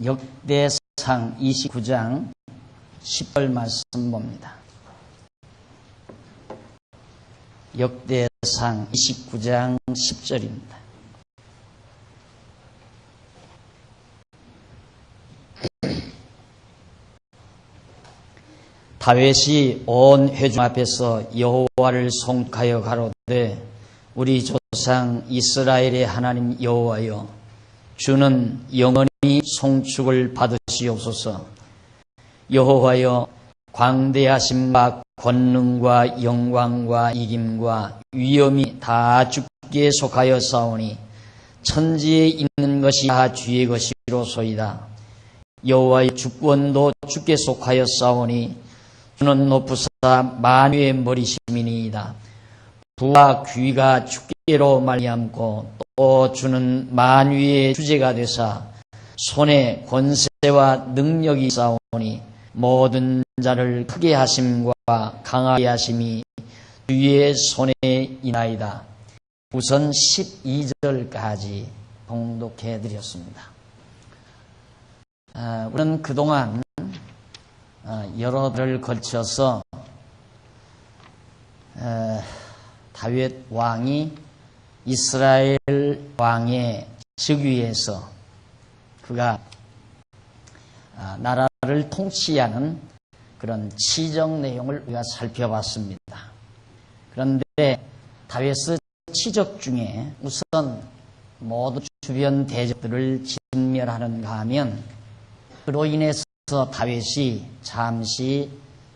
역대상 29장 10절 말씀 봅니다. 역대상 29장 10절입니다. 다윗이 온 회중 앞에서 여호와를 송축하여 가로되 우리 조상 이스라엘의 하나님 여호와여, 주는 영원히 송축을 받으시옵소서. 여호와여, 광대하심과 권능과 영광과 이김과 위엄이 다 주께 속하여 싸우니 천지에 있는 것이 다 주의 것이로소이다. 여호와의 주권도 주께 속하여 싸우니 주는 높으사 만유의 머리심이니이다. 부와 귀가 주께로 말미암고 또 주는 만유의 주제가 되사 손에 권세와 능력이 싸우니 모든 자를 크게 하심과 강하게 하심이 주의 손에 있나이다. 우선 12절까지 봉독해 드렸습니다. 우리는 그동안 여러 달을 걸쳐서 다윗 왕이 이스라엘 왕의 즉위에서 그가 나라를 통치하는 그런 치적 내용을 우리가 살펴봤습니다. 그런데 다윗의 치적 중에 우선 모든 주변 대적들을 진멸하는가 하면 그로 인해서 다윗이 잠시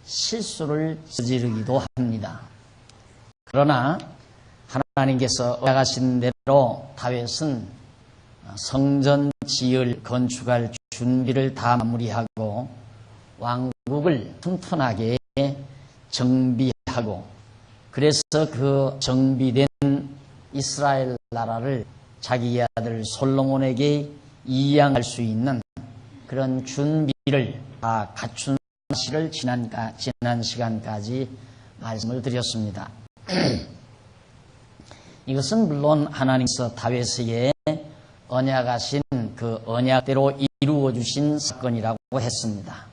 실수를 저지르기도 합니다. 그러나 하나님께서 허락하신 대로 다윗은 성전 지을 건축할 준비를 다 마무리하고 왕국을 튼튼하게 정비하고, 그래서 그 정비된 이스라엘 나라를 자기 아들 솔로몬에게 이양할 수 있는 그런 준비를 다 갖춘 사실을 지난 시간까지 말씀을 드렸습니다. 이것은 물론 하나님께서 다윗에게 언약하신 그 언약대로 이루어 주신 사건이라고 했습니다.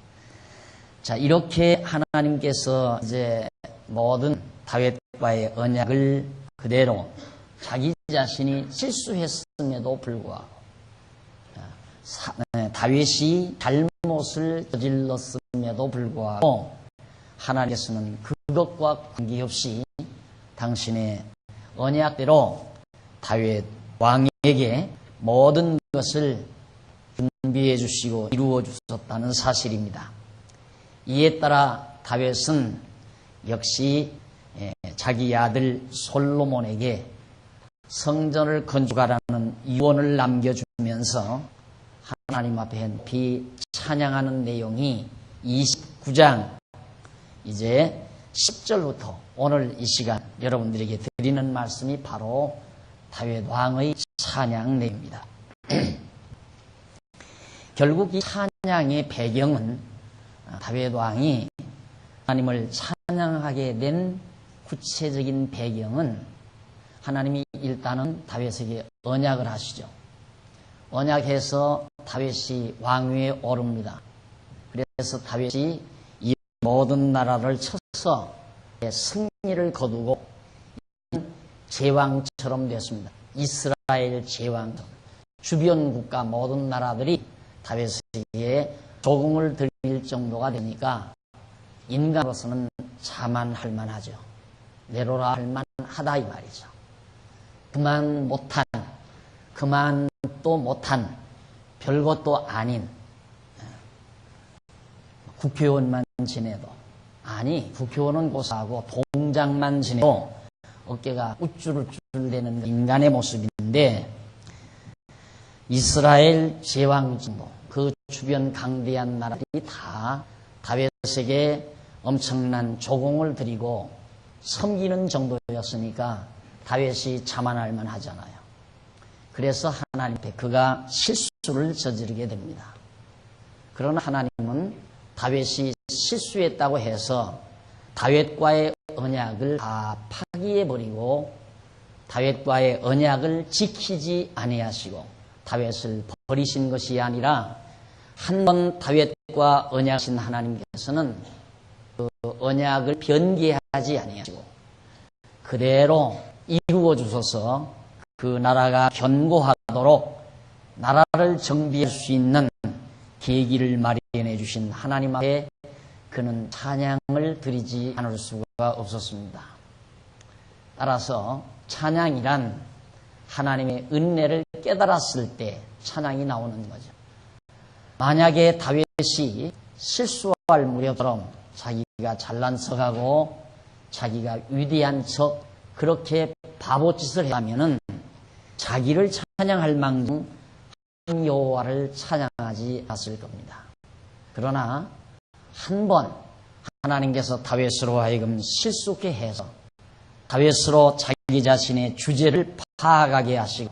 자, 이렇게 하나님께서 이제 모든 다윗과의 언약을 그대로 자기 자신이 실수했음에도 불구하고 다윗이 잘못을 저질렀음에도 불구하고 하나님께서는 그것과 관계없이 당신의 언약대로 다윗 왕에게 모든 것을 준비해 주시고 이루어 주셨다는 사실입니다. 이에 따라 다윗은 역시 자기 아들 솔로몬에게 성전을 건축하라는 유언을 남겨주면서 하나님 앞에 높이 찬양하는 내용이 29장 이제 10절부터 오늘 이 시간 여러분들에게 드리는 말씀이 바로 다윗 왕의 찬양 내용입니다. 결국 이 찬양의 배경은 다윗 왕이 하나님을 찬양하게 된 구체적인 배경은 하나님이 일단은 다윗에게 언약을 하시죠. 언약해서 다윗이 왕위에 오릅니다. 그래서 다윗이 이 모든 나라를 쳐서 승리를 거두고 제왕처럼 됐습니다. 이스라엘 제왕, 주변 국가 모든 나라들이 다윗에게 조공을 드릴 정도가 되니까 인간으로서는 자만할 만하죠. 내로라 할 만하다 이 말이죠. 그만 또 못한 별것도 아닌 국회의원만 지내도, 아니 국회의원은 고사하고 동장만 지내도 어깨가 우쭐우쭐대는 인간의 모습인데, 이스라엘 제왕 정도 그 주변 강대한 나라들이 다 다윗에게 엄청난 조공을 드리고 섬기는 정도였으니까 다윗이 자만할 만하잖아요. 그래서 하나님 앞에 그가 실수를 저지르게 됩니다. 그러나 하나님은 다윗이 실수했다고 해서 다윗과의 언약을 다 파기해버리고 다윗과의 언약을 지키지 아니하시고 다윗을 버리신 것이 아니라 한 번 다윗과 언약하신 하나님께서는 그 언약을 변개하지 아니하시고 그대로 이루어 주셔서 그 나라가 견고하도록 나라를 정비할 수 있는 계기를 마련해 주신 하나님 앞에 그는 찬양을 드리지 않을 수가 없었습니다. 따라서 찬양이란 하나님의 은혜를 깨달았을 때 찬양이 나오는 거죠. 만약에 다윗이 실수할 무렵처럼 자기가 잘난 척하고 자기가 위대한 척 그렇게 바보짓을 했다면은 자기를 찬양할 망정 여호와를 찬양하지 않았을 겁니다. 그러나 한 번 하나님께서 다윗으로 하여금 실수케 해서 다윗으로 자기 자신의 주제를 파악하게 하시고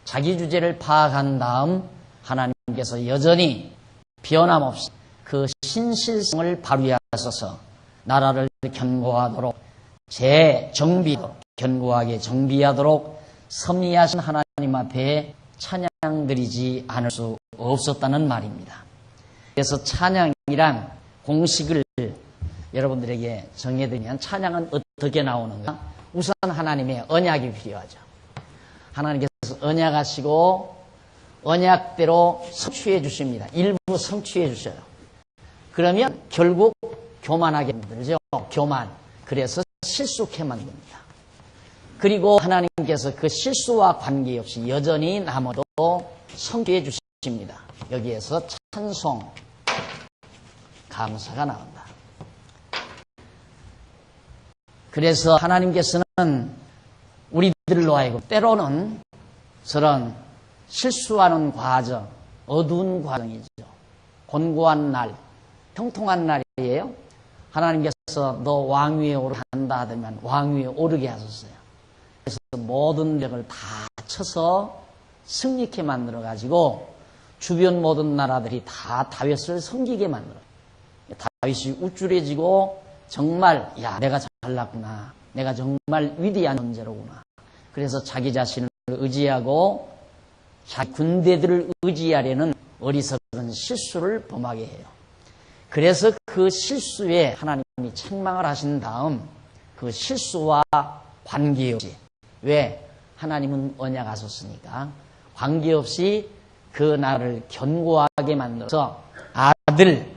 자기 주제를 파악한 다음 하나님께서 여전히 변함없이 그 신실성을 발휘하셔서 나라를 견고하도록 견고하게 정비하도록 섭리하신 하나님 앞에 찬양드리지 않을 수 없었다는 말입니다. 그래서 찬양이란 공식을 여러분들에게 정해드리면 찬양은 어떻게 나오는가? 우선 하나님의 언약이 필요하죠. 하나님께서 언약하시고 언약대로 성취해 주십니다. 일부 성취해 주셔요. 그러면 결국 교만하게 만들죠. 교만. 그래서 실수케 만듭니다. 그리고 하나님께서 그 실수와 관계없이 여전히 남아도 성취해 주십니다. 여기에서 찬송, 감사가 나온다. 그래서 하나님께서는 우리들로 하여금 때로는 저런 실수하는 과정, 어두운 과정이죠. 곤고한 날, 평통한 날이에요. 하나님께서 너 왕위에 오르게 한다 하더만 왕위에 오르게 하셨어요. 그래서 모든 력을 다 쳐서 승리케 만들어가지고 주변 모든 나라들이 다 다윗을 섬기게 만들어요. 다윗이 우쭐해지고 정말 내가 잘났구나. 내가 정말 위대한 존재로구나. 그래서 자기 자신을 의지하고 자기 군대들을 의지하려는 어리석은 실수를 범하게 해요. 그래서 그 실수에 하나님이 책망을 하신 다음 그 실수와 관계없이 왜? 하나님은 언약하셨으니까 관계없이 그 나라를 견고하게 만들어서 아들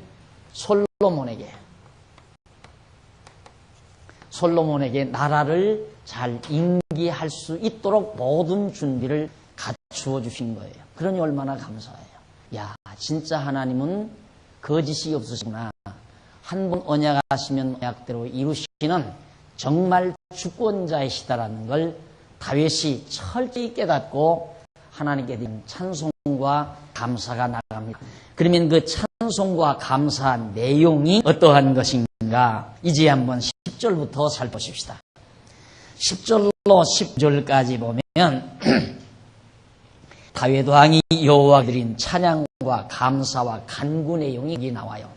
솔로몬에게 나라를 잘 인기할 수 있도록 모든 준비를 갖추어 주신 거예요. 그러니 얼마나 감사해요. 진짜 하나님은 거짓이 없으시구나. 한 번 언약하시면 언약대로 이루시는 정말 주권자이시다라는 걸 다윗이 철저히 깨닫고 하나님께 대한 찬송과 감사가 나갑니다. 그러면 그 찬송과 감사 내용이 어떠한 것인가? 이제 한번 10절부터 살펴보십시다. 10절로 10절까지 보면 다윗 왕이 여호와 드린 찬양과 감사와 간구 내용이 여기 나와요.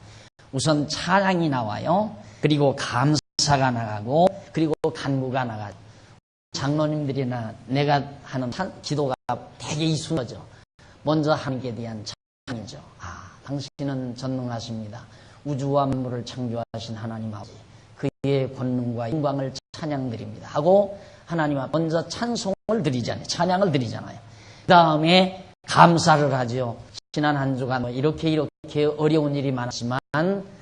우선 찬양이 나와요. 그리고 감사가 나가고 그리고 간구가 나가죠. 장로님들이나 내가 하는 기도가 되게 이순하죠. 먼저 하나님께 대한 찬양이죠. 당신은 전능하십니다. 우주와 만물을 창조하신 하나님 아버지, 그의 권능과 영광을 찬양드립니다 하고 하나님 앞에 먼저 찬송을 드리잖아요. 찬양을 드리잖아요. 그 다음에 감사를 하죠. 지난 한 주간 이렇게 어려운 일이 많았지만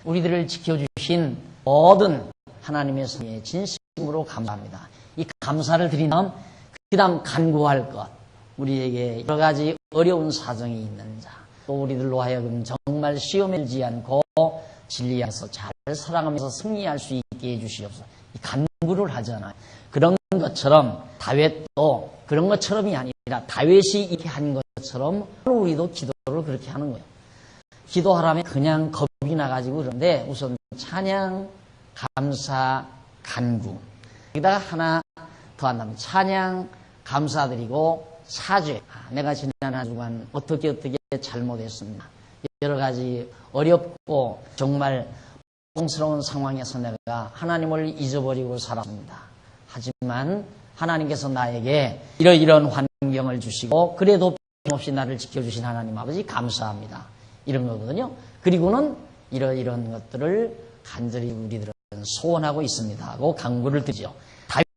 우리들을 지켜주신 모든 하나님의 성에 진심으로 감사합니다. 이 감사를 드린 다음 그 다음 간구할 것, 우리에게 여러 가지 어려운 사정이 있는 자, 또 우리들로 하여금 정말 시험에 들지 않고 진리 안에서 잘 살아가면서 승리할 수 있게 해주시옵소서. 이 간구를 하잖아요. 그런 것처럼 다윗도 그런 것처럼이 아니라 다윗이 이렇게 한 것처럼 우리도 기도를 그렇게 하는 거예요. 기도하라면 그냥 겁이 나가지고 그런데 우선 찬양, 감사, 간구. 여기다가 하나 더 한다면 찬양, 감사드리고 사죄. 내가 지난 한 주간 어떻게 잘못했습니다. 여러 가지 어렵고 정말 고통스러운 상황에서 내가 하나님을 잊어버리고 살았습니다. 하지만 하나님께서 나에게 이러이러한 환경을 주시고 그래도 없이 나를 지켜주신 하나님 아버지 감사합니다. 이런 거거든요. 그리고는 이런 것들을 간절히 우리들은 소원하고 있습니다 하고 간구를 드리죠.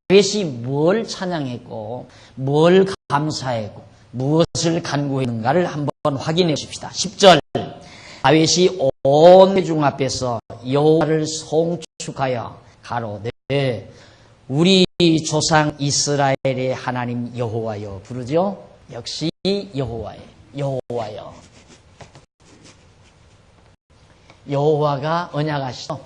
다윗이 뭘 찬양했고 뭘 감사했고 무엇을 간구했는가를 한번 확인해 봅시다. 10절 다윗이 온 회중 앞에서 여호와를 송축하여 가로되 우리 조상 이스라엘의 하나님 여호와여 부르죠. 역시 여호와여. 여호와가 언약하시죠.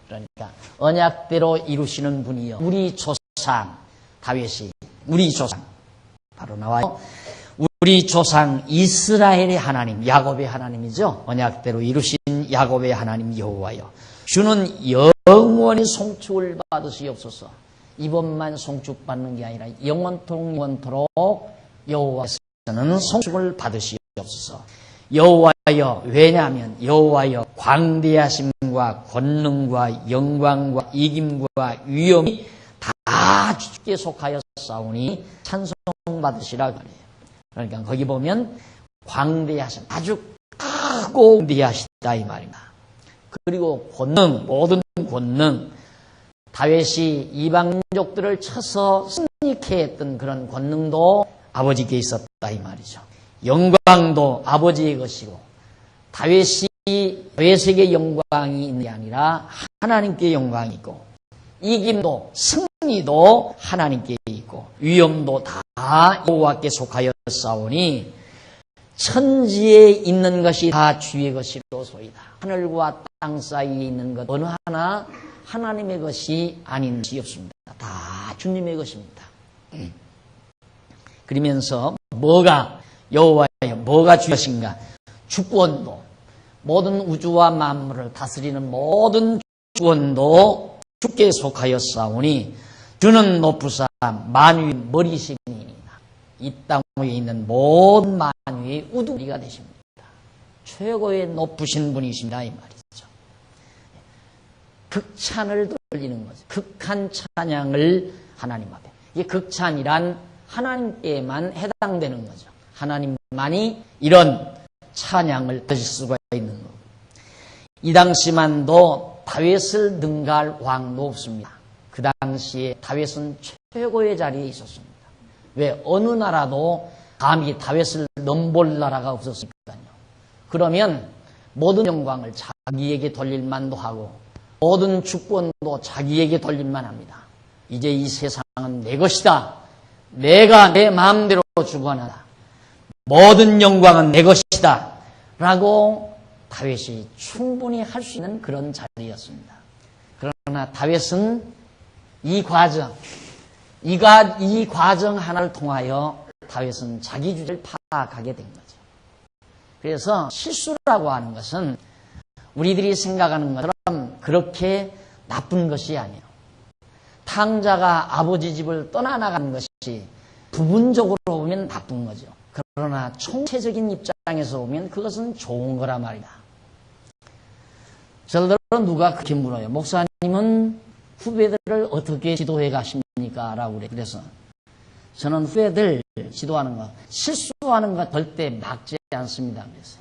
그러니까 언약대로 이루시는 분이요. 우리 조상 다윗이 우리 조상 바로 나와요. 우리 조상 이스라엘의 하나님 야곱의 하나님이죠. 언약대로 이루신 야곱의 하나님 여호와여 주는 영원히 송축을 받으시옵소서. 이번만 송축받는 게 아니라 영원토록 여호와께서는 송축을 받으시옵소서. 여호와여 왜냐하면 여호와여 광대하심과 권능과 영광과 이김과 위엄이 다 주께 속하여 싸우니 찬송받으시라 그래요. 그러니까 거기 보면 광대하심 아주 크고 광대하시다 이 말입니다. 그리고 권능 모든 권능 다윗이 이방민족들을 쳐서 승리케 했던 그런 권능도 아버지께 있었다 이 말이죠. 영광도 아버지의 것이고 다윗에게 영광이 있는 게 아니라 하나님께 영광이 있고 이김도 승리도 하나님께 있고 위엄도 다 여호와께 속하여 싸우니 천지에 있는 것이 다 주의 것이로소이다. 하늘과 땅 사이에 있는 것 어느 하나 하나님의 것이 아닌 것이 없습니다. 다 주님의 것입니다. 그러면서 뭐가 여호와여 뭐가 주의 것인가? 주권도 모든 우주와 만물을 다스리는 모든 주권도 주께 속하여 싸우니 주는 높으사 만유의 머리시니이다. 이 땅 위에 있는 모든 만유의 우두머리가 되십니다. 최고의 높으신 분이십니다 이 말이죠. 극찬을 돌리는 거죠. 극한 찬양을 하나님 앞에. 이게 극찬이란 하나님께만 해당되는 거죠. 하나님만이 이런 찬양을 드실 수가 있는 거고. 이 당시만도 다윗을 능가할 왕도 없습니다. 그 당시에 다윗은 최고의 자리에 있었습니다. 왜? 어느 나라도 감히 다윗을 넘볼 나라가 없었으니까요. 그러면 모든 영광을 자기에게 돌릴 만도 하고 모든 주권도 자기에게 돌릴만 합니다. 이제 이 세상은 내 것이다. 내가 내 마음대로 주관하다. 모든 영광은 내 것이다. 라고 다윗이 충분히 할 수 있는 그런 자리였습니다. 그러나 다윗은 이 과정 하나를 통하여 다윗은 자기 주제를 파악하게 된 거죠. 그래서 실수라고 하는 것은 우리들이 생각하는 것처럼 그렇게 나쁜 것이 아니에요. 탕자가 아버지 집을 떠나나가는 것이 부분적으로 보면 나쁜 거죠. 그러나 총체적인 입장에서 보면 그것은 좋은 거란 말이다. 저들은 누가 그렇게 물어요. 목사님은 후배들을 어떻게 지도해 가십니까? 라고 그래요. 그래서 저는 후배들 지도하는 거, 실수하는 거 절대 막지 않습니다. 그래서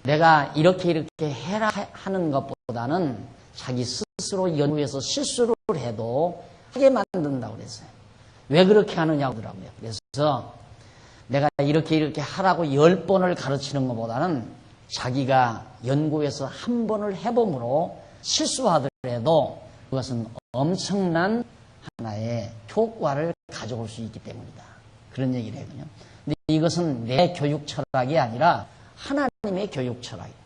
내가 이렇게 해라 하는 것보다는 자기 스스로 연구해서 실수를 해도 하게 만든다고 그랬어요. 왜 그렇게 하느냐고 하더라고요. 그래서 내가 이렇게 하라고 10번을 가르치는 것보다는 자기가 연구해서 한 번을 해봄으로 실수하더라도 그것은 엄청난 하나의 효과를 가져올 수 있기 때문이다. 그런 얘기를 하거든요. 근데 이것은 내 교육 철학이 아니라 하나님의 교육 철학이에요.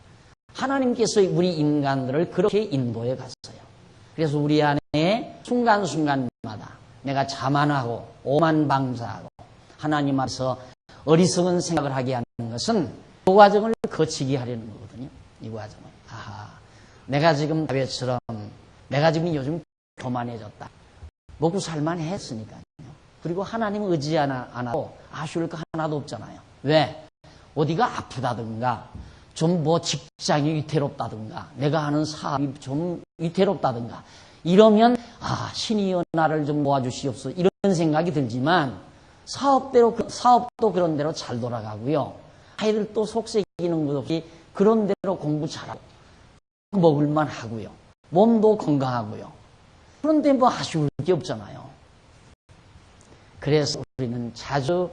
하나님께서 우리 인간들을 그렇게 인도해 갔어요. 그래서 우리 안에 순간순간마다 내가 자만하고 오만방자하고 하나님 앞에서 어리석은 생각을 하게 하는 것은 그 과정을 거치게 하려는 거거든요. 이 과정을. 내가 지금 다윗처럼 내가 지금 요즘 교만해졌다. 먹고 살만 했으니까요. 그리고 하나님 의지 안 하고 아쉬울 거 하나도 없잖아요. 왜? 어디가 아프다든가 좀 뭐 직장이 위태롭다든가 내가 하는 사업이 좀 위태롭다든가 이러면 신이 나를 좀 모아주시옵소서 이런 생각이 들지만 사업도 그런 대로 잘 돌아가고요. 아이들 또 속색이는 것 없이 그런 대로 공부 잘하고 먹을만 하고요. 몸도 건강하고요. 그런데 뭐 아쉬울 게 없잖아요. 그래서 우리는 자주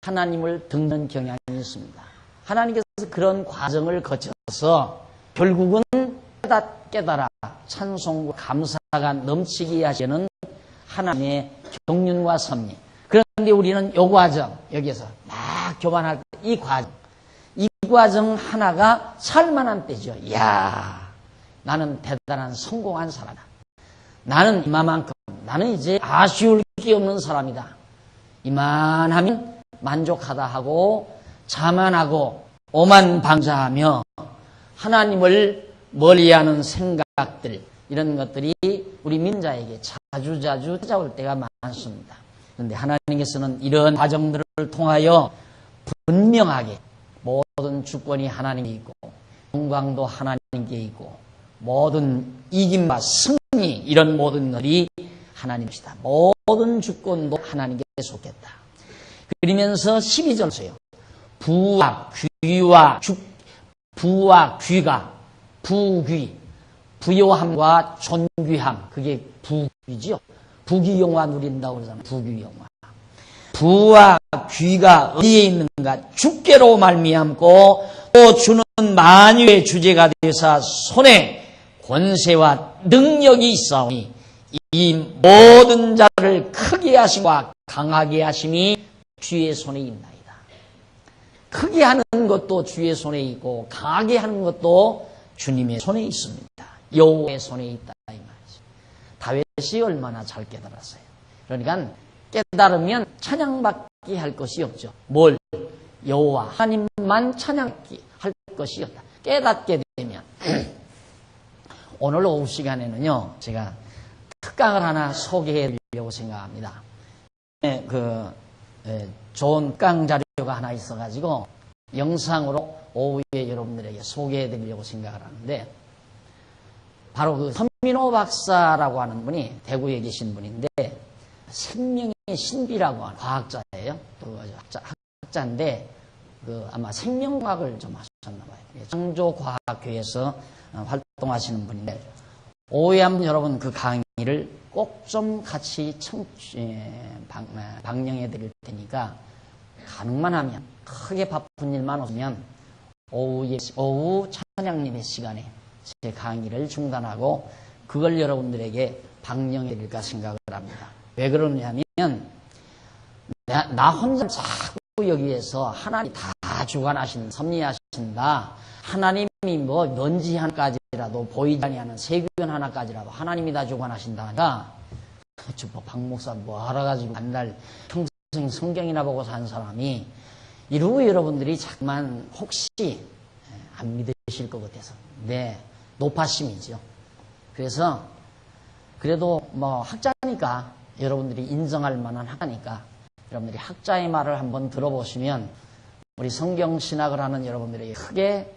하나님을 듣는 경향이 있습니다. 하나님께서 그런 과정을 거쳐서 결국은 깨달아 찬송과 감사가 넘치게 하시는 하나님의 경륜과 섭리. 그런데 우리는 이 과정, 여기에서 막 교만할 때 이 과정 하나가 살만한 때죠. 이야, 나는 대단한 성공한 사람이다. 나는 이만큼, 나는 이제 아쉬울 게 없는 사람이다. 이만하면 만족하다 하고 자만하고 오만방자하며 하나님을 멀리하는 생각들, 이런 것들이 우리 민자에게 자주자주 찾아올 때가 많습니다. 그런데 하나님께서는 이런 과정들을 통하여 분명하게 모든 주권이 하나님께 있고 영광도 하나님께 있고 모든 이김과 승리, 이런 모든 것이 하나님이시다. 모든 주권도 하나님께 속했다. 그러면서 12절에서요. 부와 귀가 부귀, 부요함과 존귀함, 그게 부귀지요. 부귀영화 누린다고 그러잖아요. 부귀영화. 부와 귀가 어디에 있는가? 주께로 말미암고 또 주는 만유의 주제가 되사 손에 권세와 능력이 있사오니 이 모든 자를 크게 하심과 강하게 하심이 주의 손에 있나이다. 크게 하는 것도 주의 손에 있고 강하게 하는 것도 주님의 손에 있습니다. 여호와의 손에 있다 이 말이죠. 다윗이 얼마나 잘 깨달았어요. 그러니까 깨달으면 찬양받기 할 것이 없죠. 뭘? 여호와 하나님만 찬양받기 할 것이 없다. 깨닫게 되면 오늘 오후 시간에는요, 제가 특강을 하나 소개해 드리려고 생각합니다. 좋은 특강 자료가 하나 있어가지고 영상으로 오후에 여러분들에게 소개해 드리려고 생각을 하는데, 바로 그 서민호 박사라고 하는 분이 대구에 계신 분인데, 생명의 신비라고 하는 과학자예요. 학자인데, 아마 생명과학을 좀 하셨나 봐요. 창조과학회에서 활동하시는 분인데, 오후에 한번 여러분 그 강의를 꼭 좀 같이 방영해 드릴 테니까, 가능만 하면, 크게 바쁜 일만 없으면, 오후 찬양님의 시간에 제 강의를 중단하고, 그걸 여러분들에게 방영해 드릴까 생각을 합니다. 왜 그러냐면, 나 혼자 자꾸 여기에서 하나님 다 주관하신다, 섭리하신다. 하나님이 뭐 먼지 하나까지라도 보이지 아니하는 세균 하나까지라도 하나님이 다 주관하신다 하니까, 박 목사 뭐 알아가지고 맨날 평생 성경이나 보고 산 사람이 이러고 여러분들이 자꾸만 혹시 안 믿으실 것 같아서. 네, 노파심이죠. 그래서 그래도 뭐 학자니까, 여러분들이 인정할 만한 학자니까 여러분들이 학자의 말을 한번 들어보시면 우리 성경신학을 하는 여러분들에게 크게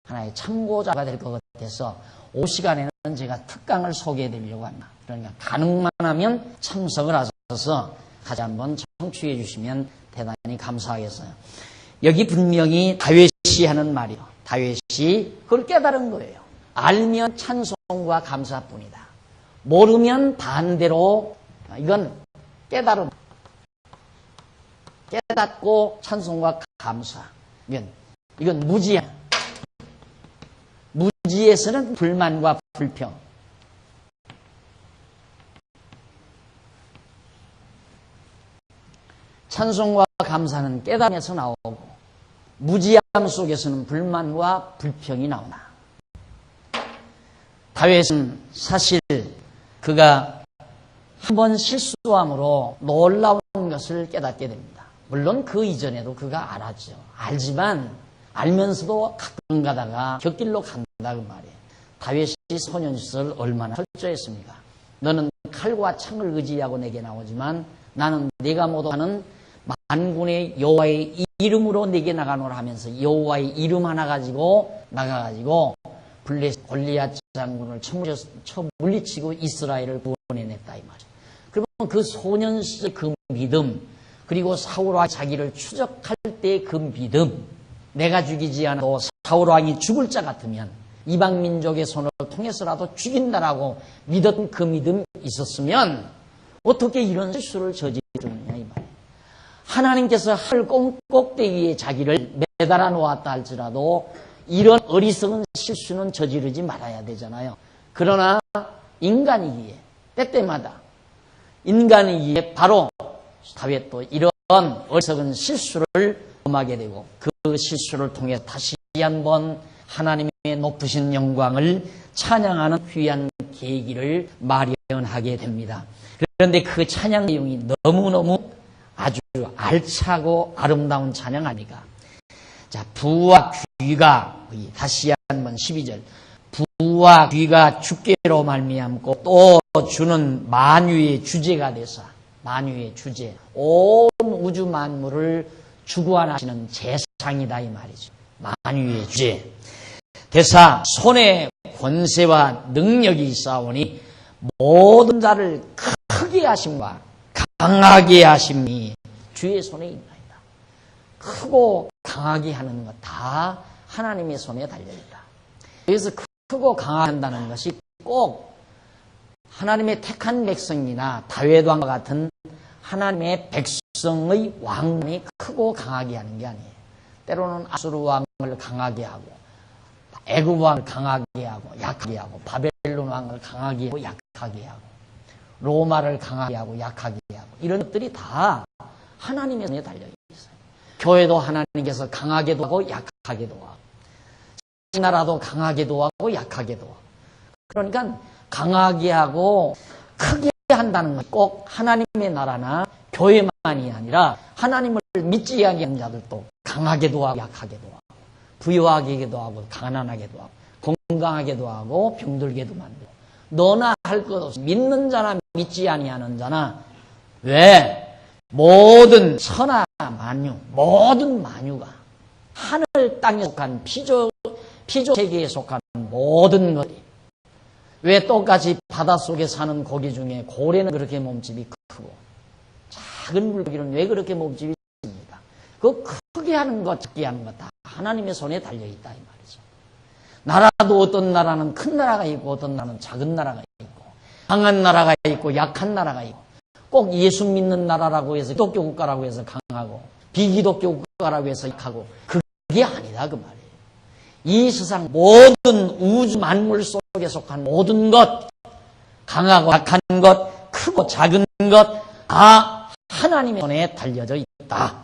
하나의 참고자가 될 것 같아서 오후 시간에는 제가 특강을 소개해 드리려고 합니다. 그러니까 가능만 하면 참석을 하셔서 같이 한번 청취해 주시면 대단히 감사하겠어요. 여기 분명히 다윗이 하는 말이요. 다윗이 그걸 깨달은 거예요. 알면 찬송과 감사뿐이다. 모르면 반대로, 이건 깨달음. 깨닫고 찬송과 감사. 이건 무지야. 무지에서는 불만과 불평. 찬송과 감사는 깨달음에서 나오고, 무지함 속에서는 불만과 불평이 나오나. 다윗은 사실 그가 한번 실수함으로 놀라운 것을 깨닫게 됩니다. 물론 그 이전에도 그가 알았죠. 알지만 알면서도 가끔 가다가 곁길로 간다 그 말이에요. 다윗이 소년 시절 얼마나 철저했습니까? 너는 칼과 창을 의지하고 내게 나오지만 나는 네가 모독하는 만군의 여호와의 이름으로 내게 나가노라 하면서 여호와의 이름 하나 가지고 나가가지고 골리앗 장군을 쳐 물리치고 이스라엘을 구원해냈다 이 말이에요. 그러면 그 소년 시절 그 믿음, 그리고 사울과 자기를 추적할 때 그 믿음, 내가 죽이지 않아도 사울왕이 죽을 자 같으면 이방민족의 손을 통해서라도 죽인다라고 믿었던 그 믿음이 있었으면 어떻게 이런 실수를 저지르느냐 이 말이에요. 하나님께서 하늘 꼭대기에 자기를 매달아 놓았다 할지라도 이런 어리석은 실수는 저지르지 말아야 되잖아요. 그러나 인간이기에 때때마다 인간이기에 바로 다윗도 이런 어리석은 실수를 범하게 되고 그 실수를 통해 다시 한번 하나님의 높으신 영광을 찬양하는 귀한 계기를 마련하게 됩니다. 그런데 그 찬양 내용이 너무너무 아주 알차고 아름다운 찬양 아닙니까? 자, 부와 귀가 다시 한번 12절 부와 귀가 주께로 말미암고 또 주는 만유의 주제가 되사 만유의 주제 온 우주 만물을 주관하시는 재상이다 이 말이죠. 만유의 주제 대사 손에 권세와 능력이 있사오니 모든 자를 크게 하심과 강하게 하심이 주의 손에 있나이다. 크고 강하게 하는 것 다 하나님의 손에 달려있다. 그래서 크고 강하다는 것이 꼭 하나님의 택한 백성이나 다윗 왕과 같은 하나님의 백성의 왕이 크고 강하게 하는 게 아니에요. 때로는 아수르 왕을 강하게 하고 애굽 왕을 강하게 하고 약하게 하고 바벨론 왕을 강하게 하고 약하게 하고 로마를 강하게 하고 약하게 하고 이런 것들이 다 하나님의 손에 달려있어요. 교회도 하나님께서 강하게도 하고 약하게도 하고 나라도 강하게도 하고 약하게도 하고 그러니까 강하게 하고 크게 한다는 건 꼭 하나님의 나라나 교회만이 아니라 하나님을 믿지 않는 자들도 강하게도 하고 약하게도 하고 부유하게도 하고 가난하게도 하고 건강하게도 하고 병들게도 만들고 너나 할 것 없이 믿는 자나 믿지 아니하는 자나 왜 모든 천하 만유 모든 만유가 하늘 땅에 속한 피조 세계에 속한 모든 것이 왜 똑같이 바닷속에 사는 고기 중에 고래는 그렇게 몸집이 크고 작은 물고기는 왜 그렇게 몸집이 작습니까? 그 크게 하는 것 작게 하는 것 다 하나님의 손에 달려있다 이 말이죠. 나라도 어떤 나라는 큰 나라가 있고 어떤 나라는 작은 나라가 있고 강한 나라가 있고 약한 나라가 있고 꼭 예수 믿는 나라라고 해서 기독교 국가라고 해서 강하고 비기독교 국가라고 해서 약하고 그게 아니다 그 말이에요. 이 세상 모든 우주 만물 속에 속한 모든 것 강하고 약한 것 크고 작은 것 다 하나님의 손에 달려져 있다.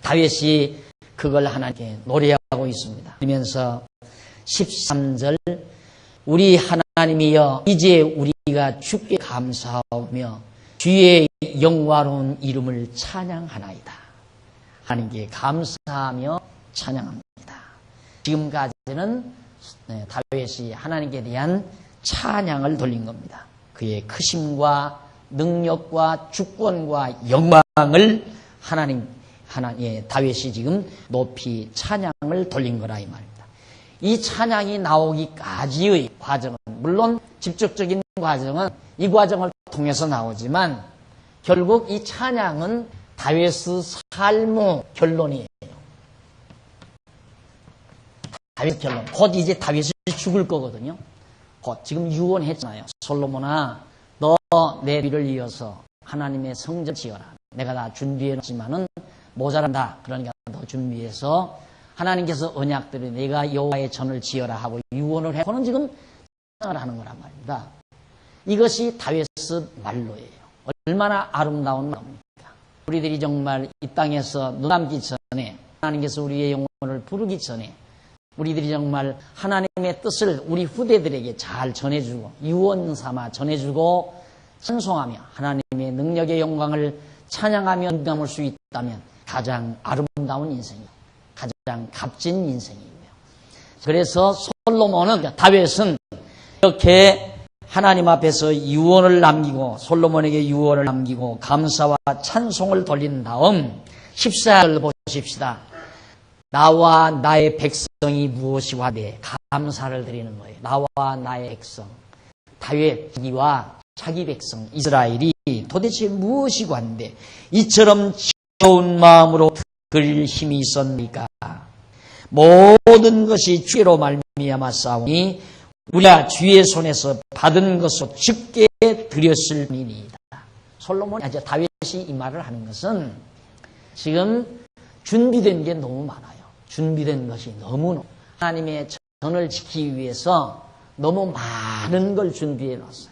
다윗이 그걸 하나님께 노래하고 있습니다. 그러면서 13절 우리 하나님이여 이제 우리가 주께 감사하며 주의 영화로운 이름을 찬양하나이다. 하나님께 감사하며 찬양합니다. 지금까지는 다윗이 하나님께 대한 찬양을 돌린 겁니다. 그의 크심과 능력과 주권과 영광을 다윗이 지금 높이 찬양을 돌린 거라 이 말입니다. 이 찬양이 나오기까지의 과정은 물론 직접적인 과정은 이 과정을 통해서 나오지만 결국 이 찬양은 다윗의 삶의 결론이에요. 다윗 결론. 곧 이제 다윗이 죽을 거거든요. 곧 지금 유언했잖아요. 솔로몬아, 너 내 뒤를 이어서 하나님의 성전 지어라. 내가 다 준비해놨지만은 모자란다. 그러니까 더 준비해서 하나님께서 언약들이 내가 여호와의 전을 지어라 하고 유언을 해고는 지금 생각을 하는 거란 말입니다. 이것이 다윗의 말로예요. 얼마나 아름다운 말입니까? 우리들이 정말 이 땅에서 눈 감기 전에 하나님께서 우리의 영혼을 부르기 전에 우리들이 정말 하나님의 뜻을 우리 후대들에게 잘 전해주고 유언 삼아 전해주고 찬송하며 하나님의 능력의 영광을 찬양하며 감을 수 있다면 가장 아름다운 인생이에요. 가장 값진 인생이에요. 그래서 솔로몬은 다윗은 이렇게 하나님 앞에서 유언을 남기고 솔로몬에게 유언을 남기고 감사와 찬송을 돌린 다음 14절 보십시다. 나와 나의 백성이 무엇이 와대 감사를 드리는 거예요. 나와 나의 백성 다윗 자기와 자기 백성 이스라엘이 도대체 무엇이 관대 이처럼 좋은 마음으로 그릴 힘이 있었니까 모든 것이 주로 말미암아 싸우니 우리가 주의 손에서 받은 것으로 쉽게 드렸을 뿐이니이다. 솔로몬이 아주 다윗이 이 말을 하는 것은 지금 준비된 게 너무 많아요. 준비된 것이 너무 하나님의 전을 지키기 위해서 너무 많은 걸 준비해 놨어요.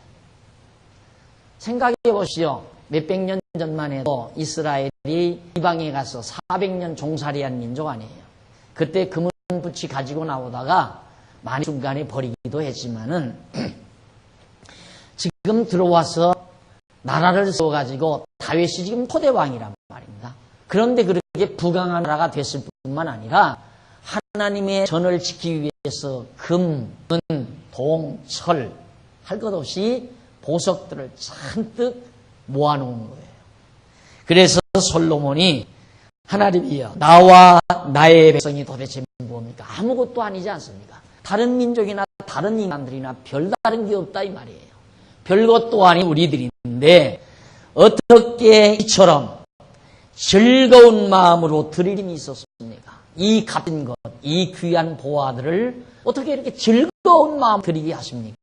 생각해 보시오. 몇백 년 전만 해도 이스라엘이 이방에 가서 400년 종살이한 민족 아니에요. 그때 금은부치 가지고 나오다가 많이 중간에 버리기도 했지만은 지금 들어와서 나라를 세워가지고 다윗이 지금 토대왕이란 말입니다. 그런데 그렇게 부강한 나라가 됐을 뿐만 아니라 하나님의 전을 지키기 위해서 금, 은, 동, 철 할 것 없이 보석들을 잔뜩 모아놓은 거예요. 그래서 솔로몬이 하나님이여 나와 나의 백성이 도대체 뭡니까? 아무것도 아니지 않습니까? 다른 민족이나 다른 인간들이나 별다른 게 없다 이 말이에요. 별것도 아닌 우리들인데 어떻게 이처럼 즐거운 마음으로 드릴 힘이 있었습니까? 이 값진 것, 이 귀한 보화들을 어떻게 이렇게 즐거운 마음 드리게 하십니까?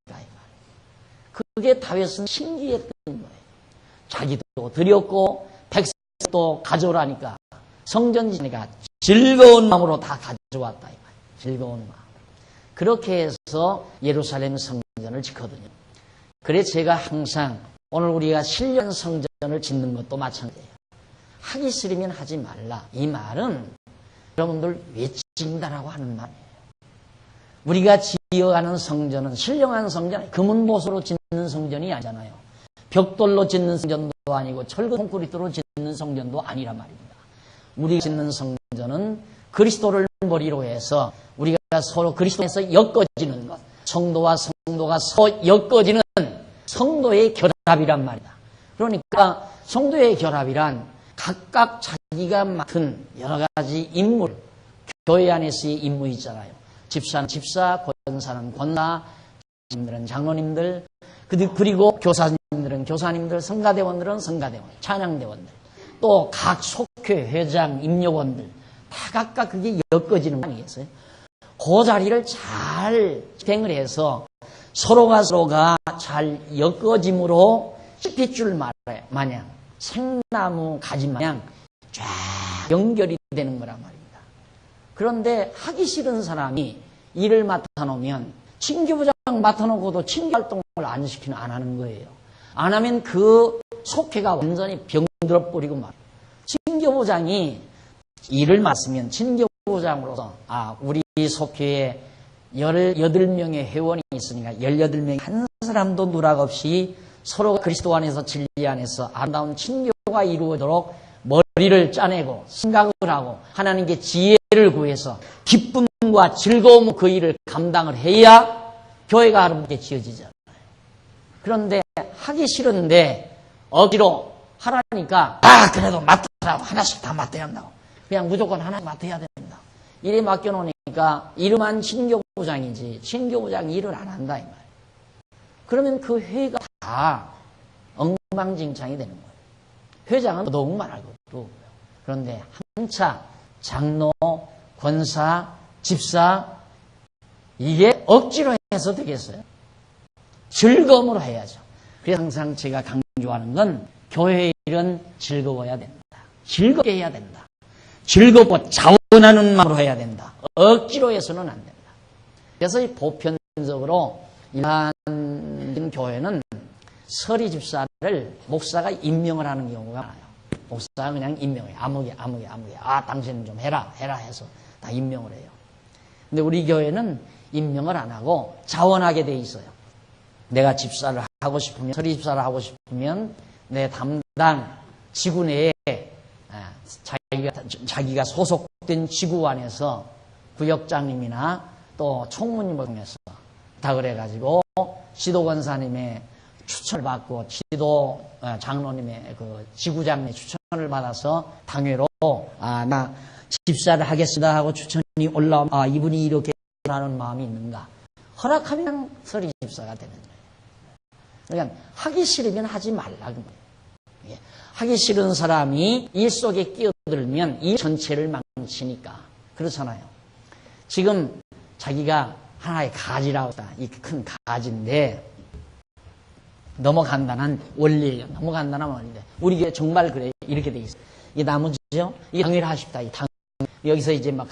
그게 다윗은 신기했던 거예요. 자기도 드렸고 백성도 가져오라니까 성전지니까 즐거운 마음으로 다 가져왔다 이 말이에요. 즐거운 마음. 그렇게 해서 예루살렘 성전을 짓거든요. 그래서 제가 항상 오늘 우리가 신령 성전을 짓는 것도 마찬가지예요. 하기 싫으면 하지 말라. 이 말은 여러분들 외친다라고 하는 말이에요. 우리가 지어가는 성전은 신령한 성전, 금은보수로 짓는 성전이 아니잖아요. 벽돌로 짓는 성전도 아니고 철근 콘크리트로 짓는 성전도 아니란 말입니다. 우리가 짓는 성전은 그리스도를 머리로 해서 우리가 서로 그리스도에서 엮어지는 것, 성도와 성도가 서로 엮어지는 성도의 결합이란 말이다. 그러니까 성도의 결합이란 각각 자기가 맡은 여러 가지 인물, 교회 안에서의 임무 있잖아요. 집사는 집사, 권사는 권사, 장로님들은 장로님들, 그리고 교사님들은 교사님들, 성가대원들은 성가대원, 찬양대원들, 또 각 속회, 회장, 임요원들 다 각각 그게 엮어지는 거 아니겠어요? 그 자리를 잘 집행을 해서 서로가 잘 엮어짐으로 햇빛줄 마냥 생나무 가지 마냥 쫙 연결이 되는 거란 말입니다. 그런데 하기 싫은 사람이 일을 맡아놓으면 친교부장 맡아놓고도 친교활동을 안 하는 거예요. 안 하면 그 속회가 완전히 병들어 버리고 말이에요. 친교부장이 일을 맡으면 친교부장으로서 우리 속회에 18명의 회원이 있으니까 18명이 한 사람도 누락 없이 서로가 그리스도 안에서 진리 안에서 아름다운 친교가 이루어지도록 머리를 짜내고 생각을 하고 하나님께 지혜를 구해서 기쁨과 즐거움으로 그 일을 감당을 해야 교회가 아름답게 지어지잖아요. 그런데 하기 싫은데 억지로 하라니까 그래도 맡으라고 하나씩 다 맡아야 한다고. 그냥 무조건 하나 맡아야 된다. 일에 맡겨놓으니까 이름한 친교부장이지 친교부장이 일을 안 한다 이 말이에요. 그러면 그 회의가 다 엉망진창이 되는 거예요. 회장은 너무 말할 것도 없고요. 그런데 한차 장로, 권사, 집사 이게 억지로 해서 되겠어요? 즐거움으로 해야죠. 그래서 항상 제가 강조하는 건 교회 일은 즐거워야 된다. 즐겁게 해야 된다. 즐겁고 자원하는 마음으로 해야 된다. 억지로 해서는 안 된다. 그래서 보편적으로 일반 교회는 서리 집사를 목사가 임명을 하는 경우가 많아요. 목사가 그냥 임명해요. 아무개. 당신은 좀 해라 해서 다 임명을 해요. 근데 우리 교회는 임명을 안 하고 자원하게 돼 있어요. 내가 집사를 하고 싶으면, 서리 집사를 하고 싶으면 내 담당 지구 내에 자기가 소속된 지구 안에서 구역장님이나 또 총무님을 통해서 다 그래가지고 지도권사님의 추천을 받고 지도 장로님의 그 지구장의 추천을 받아서 당회로 나 집사를 하겠습니다 하고 추천이 올라오면 이분이 이렇게 하는 마음이 있는가 허락하면 서리 집사가 되는 거예요. 그러니까 하기 싫으면 하지 말라 그 말이에요. 하기 싫은 사람이 일 속에 끼어 끼어들면 이 전체를 망치니까. 그렇잖아요. 지금 자기가 하나의 가지라고 했다. 이 큰 가지인데 너무 간단한 원리예요. 너무 간단한 원리인데 우리 교회 정말 그래요. 이렇게 돼 있어요. 이 나무죠. 이게 당일하십다. 이 당 여기서 이제 막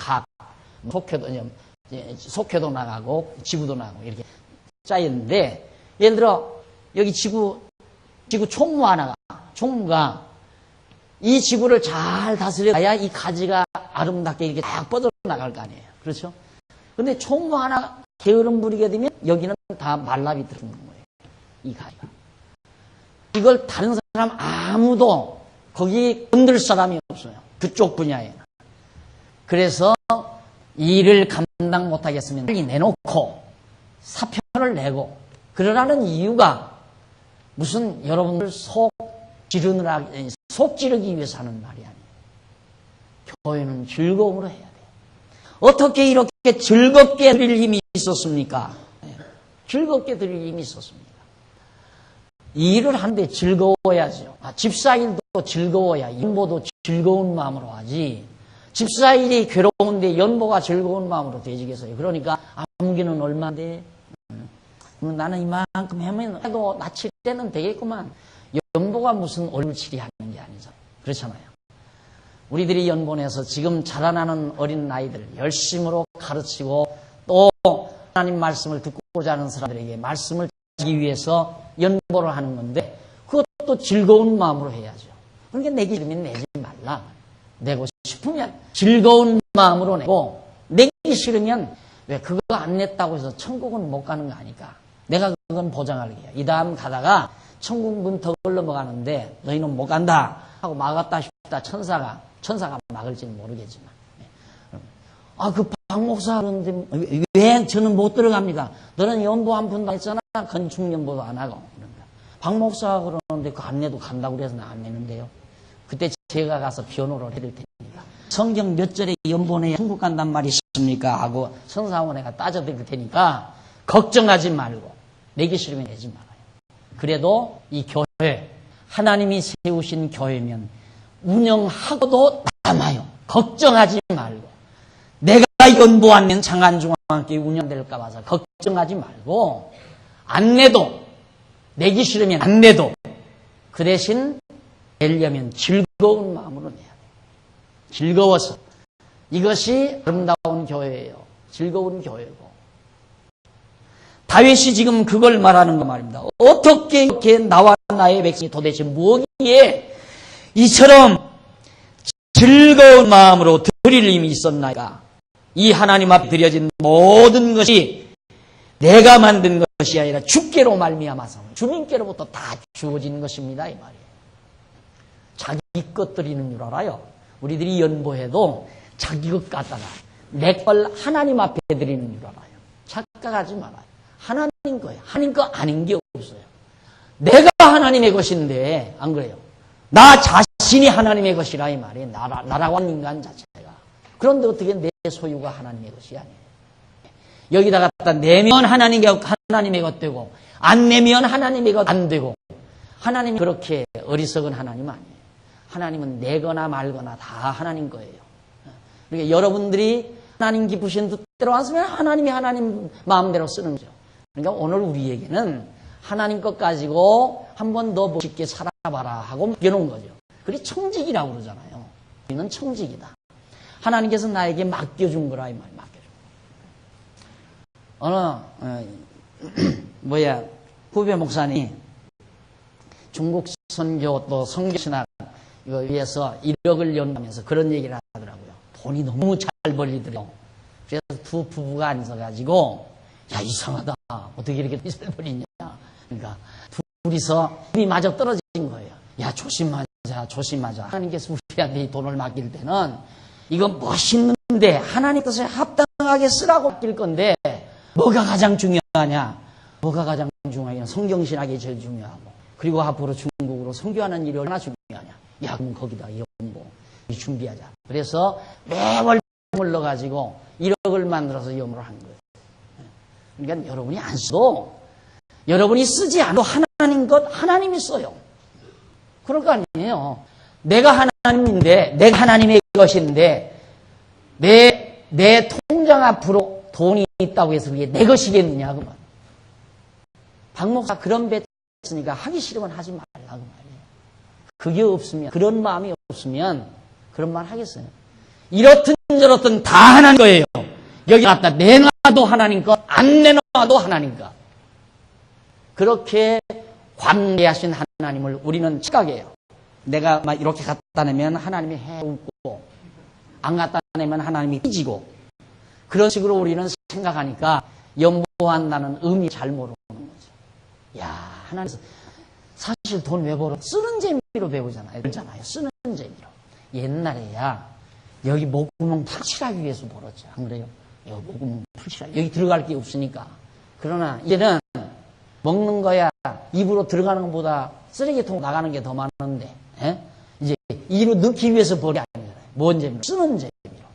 속효도 나가고 지구도 나가고 이렇게 짜였는데 예를 들어 여기 지구 총무 하나가 총무가 이 지구를 잘 다스려야 이 가지가 아름답게 이렇게 딱 뻗어 나갈 거 아니에요. 그렇죠? 근데 총무 하나 게으름 부리게 되면 여기는 다 말라비 들어오는 거예요. 이 가지가. 이걸 다른 사람 아무도 거기 건들 사람이 없어요. 그쪽 분야에는. 그래서 일을 감당 못하겠으면 빨리 내놓고 사표를 내고 그러라는 이유가 무슨 여러분들 속 찌르기 위해서 하는 말이 아니에요. 교회는 즐거움으로 해야 돼요. 어떻게 이렇게 즐겁게 드릴 힘이 있었습니까? 즐겁게 드릴 힘이 있었습니다. 일을 하는데 즐거워야죠. 집사일도 즐거워야 연보도 즐거운 마음으로 하지. 집사일이 괴로운데 연보가 즐거운 마음으로 되지겠어요. 그러니까 암기는 얼마인데 나는 이만큼 하면 해도 나칠 때는 되겠구만. 연보가 무슨 얼굴치리 하는 게 아니잖아요. 그렇잖아요. 우리들이 연보내서 지금 자라나는 어린 아이들 열심으로 가르치고 또 하나님 말씀을 듣고자 하는 사람들에게 말씀을 주기 위해서 연보를 하는 건데 그것도 즐거운 마음으로 해야죠. 그러니까 내기 싫으면 내지 말라. 내고 싶으면 즐거운 마음으로 내고 내기 싫으면 왜 그거 안 냈다고 해서 천국은 못 가는 거 아니까. 내가 그건 보장할게요. 이 다음 가다가 천국 문 턱을 넘어가는데 너희는 못 간다 하고 막았다 싶다 천사가 막을지는 모르겠지만 그 박 목사 그러는데 왜 저는 못 들어갑니까? 너는 연보 한 푼도 안 했잖아. 건축 연보도 안 하고 그런가. 박 목사 그러는데 그 안 내도 간다고 그래서 나 안 내는데요. 그때 제가 가서 변호를 해드릴 테니까 성경 몇 절에 연보내야 천국 간단 말이 있습니까? 하고 선사하고 내가 따져드릴 테니까 걱정하지 말고 내기 싫으면 내지 말아요. 그래도 이 교회 하나님이 세우신 교회면 운영하고도 남아요. 걱정하지 말고 내가 연보 안 낸 장안중앙교회 운영될까 봐서 걱정하지 말고 안 내도 내기 싫으면 안 내도 그 대신 내려면 즐거운 마음으로 내야 돼요. 즐거워서 이것이 아름다운 교회예요. 즐거운 교회고 다윗이 지금 그걸 말하는 거 말입니다. 어떻게 이렇게 나와 나의 백성이 도대체 뭐기에 이처럼 즐거운 마음으로 드릴 힘이 있었나이까. 이 하나님 앞에 드려진 모든 것이 내가 만든 것이 아니라 주께로 말미암아서 주님께로부터 다 주어진 것입니다. 이 말이에요. 자기 것 드리는 줄 알아요. 우리들이 연보해도 자기 것 갖다가 내 걸 하나님 앞에 드리는 줄 알아요. 착각하지 말아요. 하나님 거예요. 하나님 거 아닌 게 없어요. 내가 하나님의 것인데 안 그래요? 나 자신이 하나님의 것이라 이 말이에요. 나라고 하는 인간 자체가. 그런데 어떻게 내 소유가 하나님의 것이 아니에요. 여기다 갖다 내면 하나님의 것 되고 안 내면 하나님의 것 안 되고 하나님이 그렇게 어리석은 하나님 아니에요. 하나님은 내거나 말거나 다 하나님 거예요. 그러니까 여러분들이 하나님 기쁘신 뜻대로 왔으면 하나님이 하나님 마음대로 쓰는 거죠. 그러니까 오늘 우리에게는 하나님 것 가지고 한 번 더 멋있게 살아봐라 하고 맡겨놓은 거죠. 그게 청직이라고 그러잖아요. 우리는 청직이다. 하나님께서 나에게 맡겨준 거라 이 말, 맡겨준 거. 후배 목사님이 중국 선교 또 선교신학 이거 위해서 1억을 연구하면서 그런 얘기를 하더라고요. 돈이 너무 잘 벌리더래요. 그래서 두 부부가 앉아가지고 야 이상하다. 어떻게 이렇게 잘 벌리냐. 그러니까 둘이서 힘이 마저 떨어진 거예요. 야 조심하자. 하나님께서 우리한테 이 돈을 맡길 때는 이거 멋있는데 하나님 뜻에 합당하게 쓰라고 맡길 건데 뭐가 가장 중요하냐. 뭐가 가장 중요하냐. 성경신학이 제일 중요하고 그리고 앞으로 중국으로 선교하는 일이 얼마나 중요하냐. 야 그럼 거기다 연보 준비하자. 그래서 매월 돈을 넣어가지고 1억을 만들어서 염으로 한 거예요. 그러니까 여러분이 안 써도 여러분이 쓰지 않아도 하나님 것 하나님이 써요. 그럴 거 아니에요. 내가 하나님인데, 내가 하나님의 것인데, 내 통장 앞으로 돈이 있다고 해서 그게 내 것이겠느냐, 그 말. 박 목사 그런 배 했으니까 하기 싫으면 하지 말라고 말이에요. 그게 없으면, 그런 마음이 없으면 그런 말 하겠어요. 이렇든 저렇든 다 하나님 거예요. 여기 갖다 내놔도 하나님 것, 안 내놔도 하나님 것. 그렇게 관대하신 하나님을 우리는 착각해요. 내가 막 이렇게 갖다 내면 하나님이 해웃고, 안 갖다 내면 하나님이 삐지고, 그런 식으로 우리는 생각하니까 연보한다는 의미 잘 모르는 거죠. 야, 하나님, 사실 돈 왜 벌어? 쓰는 재미로 배우잖아요. 그러잖아요. 쓰는 재미로. 옛날에야 여기 목구멍 풀칠하기 위해서 벌었죠. 안 그래요? 여기 목구멍 풀칠하기. 여기 들어갈 게 없으니까. 그러나 이제는 먹는 거야 입으로 들어가는 것보다 쓰레기통 나가는 게 더 많은데, 이제 이로 넣기 위해서 벌이 아니잖아요. 뭔 재미로? 쓰는 재미로.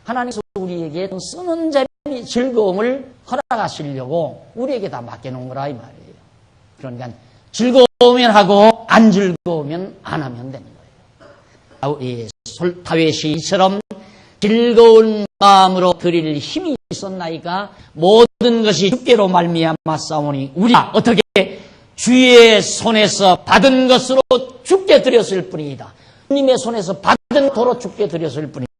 하나님께서 우리에게 쓰는 재미, 즐거움을 허락하시려고 우리에게 다 맡겨놓은 거라 이 말이에요. 그러니까 즐거우면 하고 안 즐거우면 안 하면 되는 거예요. 다윗이 이처럼 즐거운 마음으로 드릴 힘이 있었나이까 모든 것이 주께로 말미암아 싸우니 우리가 어떻게 주의 손에서 받은 것으로 주께 드렸을 뿐이다. 주님의 손에서 받은 도로 주께 드렸을 뿐이다.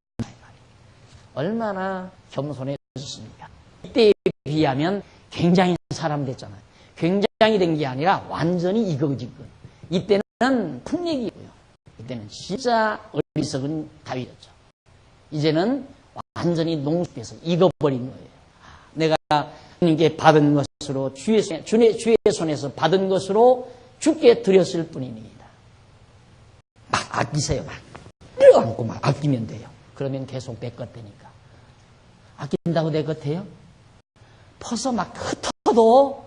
얼마나 겸손해졌습니까? 이때에 비하면 굉장히 사람 됐잖아요. 굉장히 된 게 아니라 완전히 이거지건. 이때는 풍력이고요. 이때는 진짜 어리석은 다윗이었죠. 이제는 완전히 농축해서 익어버린 거예요. 내가 주님께 받은 것으로 주의 손에서 받은 것으로 주께 드렸을 뿐입니다. 막 아끼세요. 막 끌어안고 막 아끼면 돼요. 그러면 계속 내 것 되니까. 아낀다고 내 것 돼요? 퍼서 막 흩어도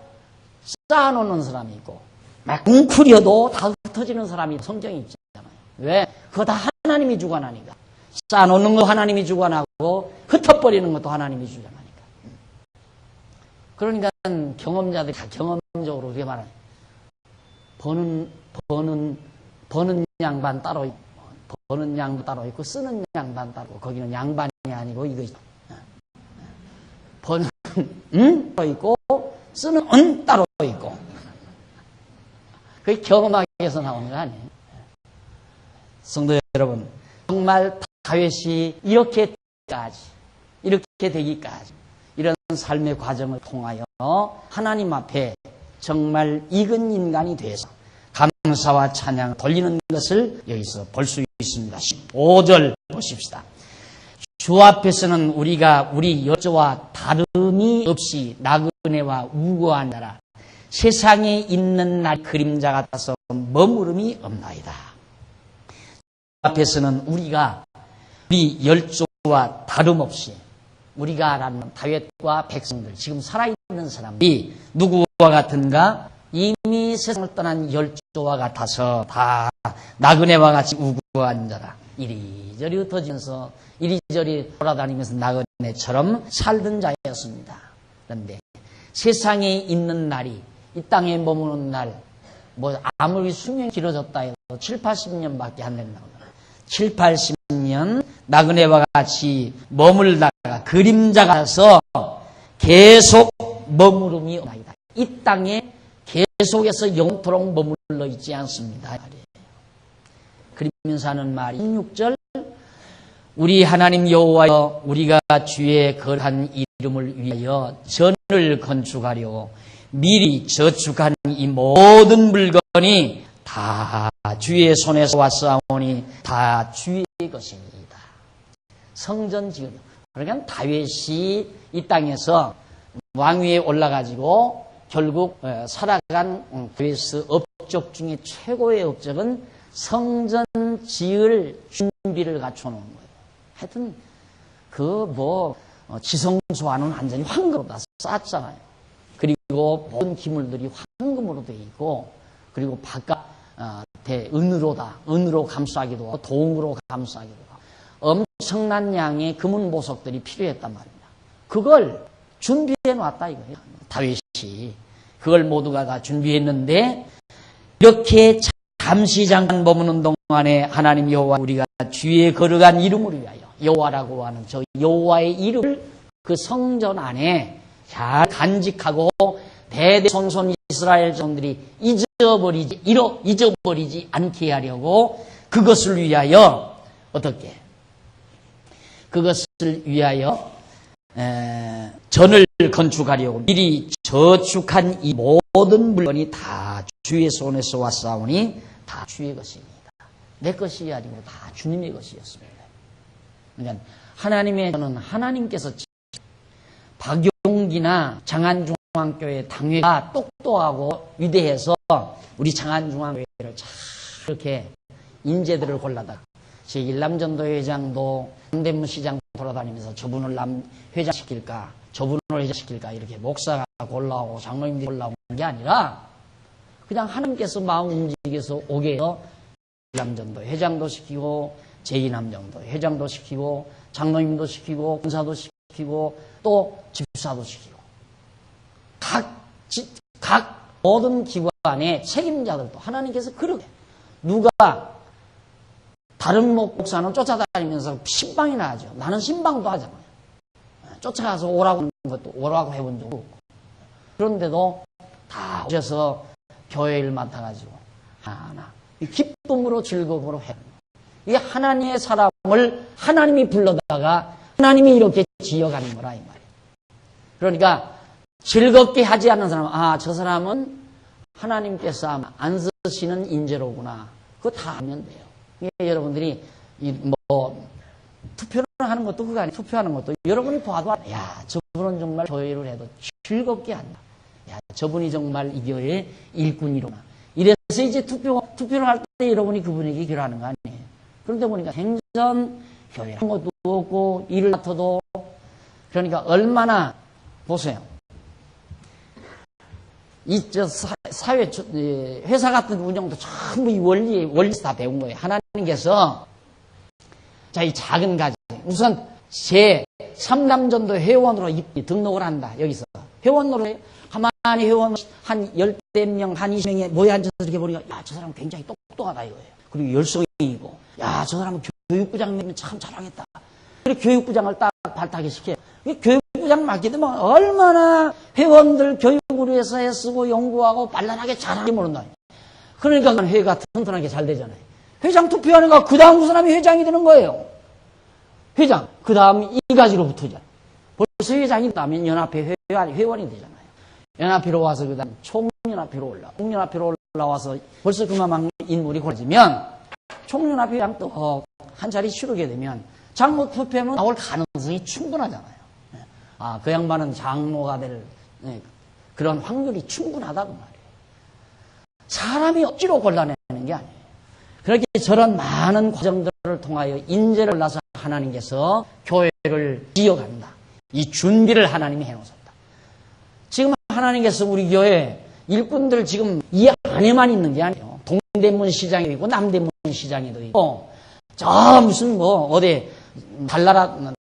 쌓아놓는 사람이 있고 막 웅크려도 다 흩어지는 사람이 성경이 있잖아요. 왜? 그거 다 하나님이 주관하니까. 쌓아놓는 거 하나님이 주관하고 흩어버리는 것도 하나님이 주관하니까. 그러니까 경험자들이 다 경험적으로 그렇게 말하는 버는 양반 따로 있고, 버는 양반 따로 있고 쓰는 양반 따로 있고, 거기는 양반이 아니고 이거 버는 따로 있고 쓰는 따로 있고. 그게 경험학에서 나오는 거 아니에요. 성도 여러분, 정말 다윗이 이렇게 되기까지 이런 삶의 과정을 통하여 하나님 앞에 정말 익은 인간이 돼서 감사와 찬양 돌리는 것을 여기서 볼 수 있습니다. 15절 보십시다. 주 앞에서는 우리가 우리 여자와 다름이 없이 나그네와 우고한 자라 세상에 있는 날 그림자 같아서 머무름이 없나이다. 앞에서는 우리가 우리 열조와 다름없이 우리가 라는 다윗과 백성들, 지금 살아있는 사람들이 누구와 같은가? 이미 세상을 떠난 열조와 같아서 다 나그네와 같이 우고한 자라. 이리저리 흩어지면서 이리저리 돌아다니면서 나그네처럼 살던 자였습니다. 그런데 세상에 있는 날이, 이 땅에 머무는 날, 뭐 아무리 수명이 길어졌다 해도 7, 80년밖에 안 된다고. 7, 80년 나그네와 같이 머물다가 그림자 가서 계속 머무름이 없나이다. 이 땅에 계속해서 영토록 머물러 있지 않습니다. 그러면서 하는 말이 16절 우리 하나님 여호와여 우리가 주의 거룩한 이름을 위하여 전을 건축하려 미리 저축한 이 모든 물건이 다 주의 손에서 왔사오니 다 주의 것입니다. 성전 지으려. 그러니까 다윗이 이 땅에서 왕위에 올라가지고 결국 살아간 다윗의 업적 중에 최고의 업적은 성전 지을 준비를 갖춰놓은 거예요. 하여튼 지성소와는 완전히 황금으로 다 쌌잖아요. 그리고 모든 기물들이 황금으로 되어 있고, 그리고 바깥 은으로 감싸기도 하고 동으로 감싸기도 하고 엄청난 양의 금은 보석들이 필요했단 말입니다. 그걸 준비해 놨다 이거예요. 다윗이 그걸 모두가 다 준비했는데 이렇게 감시장 머무는 동안에 하나님 여호와 우리가 주위에 거룩한 이름을 위하여 여호와라고 하는 저 여호와의 이름을 그 성전 안에 잘 간직하고 대대손손 이스라엘 자손들이 잊어버리지 않게 하려고 그것을 위하여 어떻게? 그것을 위하여 전을 건축하려고 미리 저축한 이 모든 물건이 다 주의 손에서 왔사오니 다 주의 것입니다. 내 것이 아니고 다 주님의 것이었습니다. 그러니까 하나님의 저는 하나님께서 박용기나 장안중앙교회 당회가 똑똑하고 위대해서 우리 장안중앙교회를 잘 이렇게 인재들을 골라다 제1남전도 회장도 남대문 시장 돌아다니면서 저분을 회장시킬까 저분을 회장시킬까 이렇게 목사가 골라오고 장로님들이 골라온 게 아니라 그냥 하나님께서 마음 움직여서 오게 해서 제1남전도 회장도 시키고 제2남전도 회장도 시키고 장로님도 시키고 권사도 시키고 또 집사도 시키고 각 모든 기관의 책임자들도 하나님께서 그렇게 누가 다른 목사는 쫓아다니면서 신방이나 하죠. 나는 신방도 하잖아요. 쫓아가서 오라고 하는 것도 오라고 해본 적도 없고. 그런데도 다 오셔서 교회 일 맡아가지고 하나 기쁨으로 즐거움으로 해요. 이게 하나님의 사람을 하나님이 불러다가 하나님이 이렇게 지어가는 거라 이 말이에요. 그러니까 즐겁게 하지 않는 사람은 저 사람은 하나님께서 안 쓰시는 인재로구나. 그거 다 하면 돼요. 여러분들이 투표를 하는 것도 그거 아니에요. 투표하는 것도 여러분이 봐도 저분은 정말 교회를 해도 즐겁게 한다. 저분이 정말 이 교회의 일꾼이로구나. 이래서 이제 투표를 할 때 여러분이 그분에게 기도하는 거 아니에요. 그런데 보니까 생전 교회 한 것도 없고 일을 맡아도 그러니까 얼마나 보세요. 사회, 회사 같은 운영도 전부 이 원리에서 다 배운 거예요. 하나님께서, 이 작은 가정, 우선 제3남전도 회원으로 등록을 한다, 여기서. 회원으로, 가만히 회원 한 10대 명, 한 20명에 모여 앉아서 이렇게 보니까, 저 사람 굉장히 똑똑하다 이거예요. 그리고 열성이고, 저 사람은 교육부장이면 참 잘하겠다. 그리고 교육부장을 딱 발탁을 시켜요. 교육부장 맡게 되면 얼마나 회원들 교육을 위해서 애쓰고 연구하고 발랄하게 잘하는지 모른다. 그러니까 회가 튼튼하게 잘 되잖아요. 회장 투표하니까 그 다음 그 사람이 회장이 되는 거예요. 회장. 그 다음 이 가지로 붙어잖아요. 벌써 회장이 되면 연합회 회원이 되잖아요. 연합회로 와서 그 다음 총연합회로 총연합회로 올라와서 벌써 그만한 인물이 골라지면 총연합회 회장 또 한 자리 치르게 되면 장로 투표하면 나올 가능성이 충분하잖아요. 그 양반은 장로가 될 그런 확률이 충분하다고 말이에요. 사람이 억지로 골라내는 게 아니에요. 그렇게 저런 많은 과정들을 통하여 인재를 골라서 하나님께서 교회를 지어간다. 이 준비를 하나님이 해놓으셨다. 지금 하나님께서 우리 교회 일꾼들 지금 이 안에만 있는 게 아니에요. 동대문 시장에도 있고 남대문 시장에도 있고 저 무슨 어디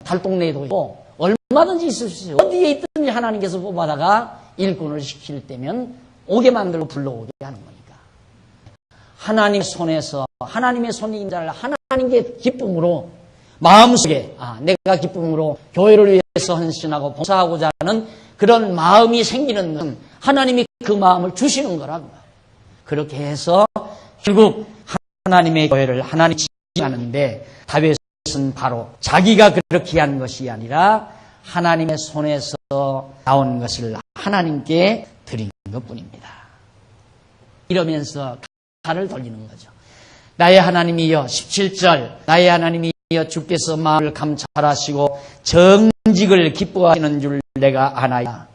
달동네에도 있고 얼마든지 있을 수 있어요. 어디에 있든지 하나님께서 뽑아다가 일꾼을 시킬 때면 오게 만들고 불러오게 하는 거니까. 하나님 손에서 하나님의 손이 인자를 하나님께 기쁨으로 마음속에 내가 기쁨으로 교회를 위해서 헌신하고 봉사하고자 하는 그런 마음이 생기는 것은 하나님이 그 마음을 주시는 거라고. 그렇게 해서 결국 하나님의 교회를 하나님이 지지하는데 다윗은 바로 자기가 그렇게 한 것이 아니라 하나님의 손에서 나온 것을 하나님께 드린 것뿐입니다. 이러면서 칼을 돌리는 거죠. 나의 하나님이여 17절 나의 하나님이여 주께서 마음을 감찰하시고 정직을 기뻐하시는 줄 내가 아나이다.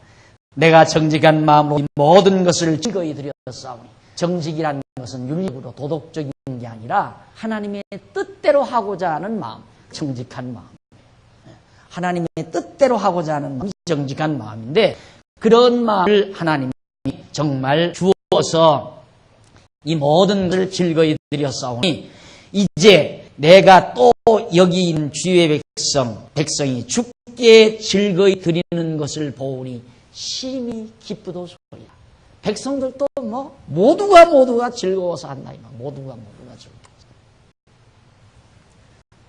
내가 정직한 마음으로 이 모든 것을 즐거이 드렸사오니 정직이라는 것은 윤리적으로 도덕적인 게 아니라 하나님의 뜻대로 하고자 하는 마음, 정직한 마음. 하나님의 뜻대로 하고자 하는 마음이 정직한 마음인데 그런 마음을 하나님이 정말 주어서 이 모든 것을 즐거이 드렸사오니 이제 내가 또 여기 있는 주의 백성이 주께 즐거이 드리는 것을 보오니 심히 기쁘도소이다. 백성들도 뭐 모두가 즐거워서 한다. 모두가 즐거워서.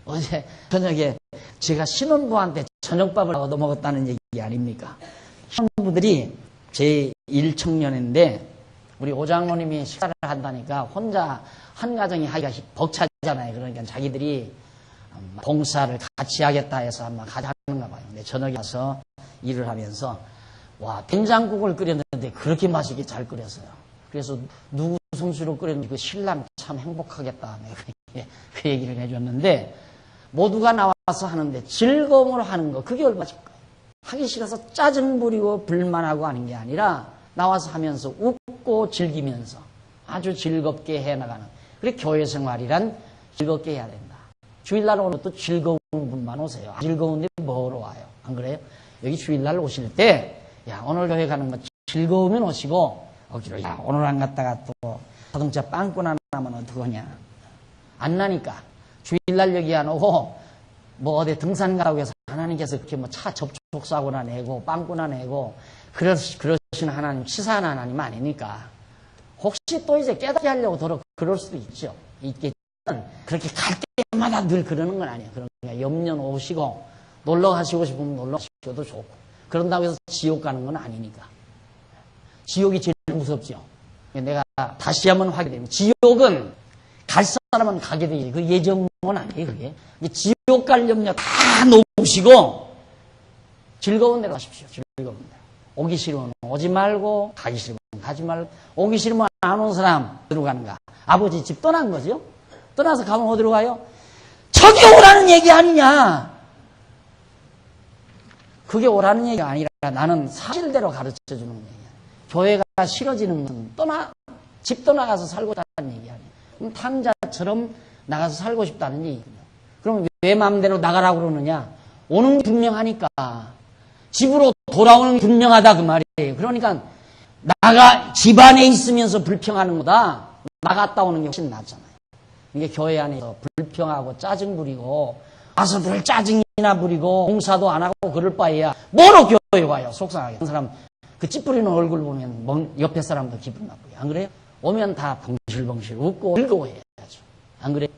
어제 저녁에 제가 신혼부한테 저녁밥을 얻어 먹었다는 얘기 아닙니까? 신혼부들이 제 1청년인데 우리 오장로님이 식사를 한다니까 혼자 한 가정이 하기가 벅차잖아요. 그러니까 자기들이 봉사를 같이 하겠다 해서 아마 같이 하는가 봐요. 근데 저녁에 와서 일을 하면서 와, 된장국을 끓였는데 그렇게 맛있게 잘 끓였어요. 그래서 누구 솜씨로 끓였는데 그 신랑 참 행복하겠다. 그 얘기를 해줬는데 모두가 나와서 하는데 즐거움으로 하는 거 그게 얼마나 좋을까요? 하기 싫어서 짜증 부리고 불만하고 하는 게 아니라 나와서 하면서 웃고 즐기면서 아주 즐겁게 해나가는. 그래 교회 생활이란 즐겁게 해야 된다. 주일날 오늘 또 즐거운 분만 오세요. 즐거운데 뭐로 와요? 안 그래요? 여기 주일날 오실 때 야, 오늘 교회 가는 거 즐거우면 오시고, 억지로, 야, 오늘 안 갔다가 또 자동차 빵꾸나 나면 어떡하냐. 안 나니까. 주일날 여기 안 오고, 뭐 어디 등산 가라고 해서 하나님께서 그렇게 뭐 차 접촉사고나 내고, 빵꾸나 내고, 그러시는 하나님, 치사한 하나님 아니니까. 혹시 또 이제 깨닫게 하려고 그럴 수도 있죠. 있겠지만, 그렇게 갈 때마다 늘 그러는 건 아니에요. 그러니까 염려 오시고, 놀러 가시고 싶으면 놀러 가셔도 좋고. 그런다고 해서 지옥 가는 건 아니니까. 지옥이 제일 무섭죠. 내가 다시 한번 확인되면 지옥은 갈 사람은 가게 되지. 그 예정은 아니에요, 그게. 지옥 갈 염려 다 놓으시고 즐거운 데로 가십시오. 즐거운 데. 오기 싫으면 오지 말고 가기 싫으면 가지 말고 오기 싫으면 안 온 사람 어디로 가는가? 아버지 집 떠난 거죠. 떠나서 가면 어디로 가요? 저기 오라는 얘기 아니냐. 그게 오라는 얘기가 아니라 나는 사실대로 가르쳐주는 얘기야. 교회가 싫어지는 건 집 떠나가서 살고 싶다는 얘기 아니야. 그럼 탕자처럼 나가서 살고 싶다는 얘기거든요. 그럼 왜 마음대로 나가라고 그러느냐? 오는 게 분명하니까. 집으로 돌아오는 게 분명하다 그 말이에요. 그러니까 집 안에 있으면서 불평하는 거다. 나갔다 오는 게 훨씬 낫잖아요. 이게 교회 안에서 불평하고 짜증 부리고 와서들 짜증이나 부리고 봉사도 안 하고 그럴 바에야 뭐로 교회 와요. 속상하게. 한 사람 그 찌푸리는 얼굴 보면 옆에 사람도 기분 나쁘게. 안 그래요? 오면 다 벙실벙실 웃고 즐거워해야죠. 안 그래요?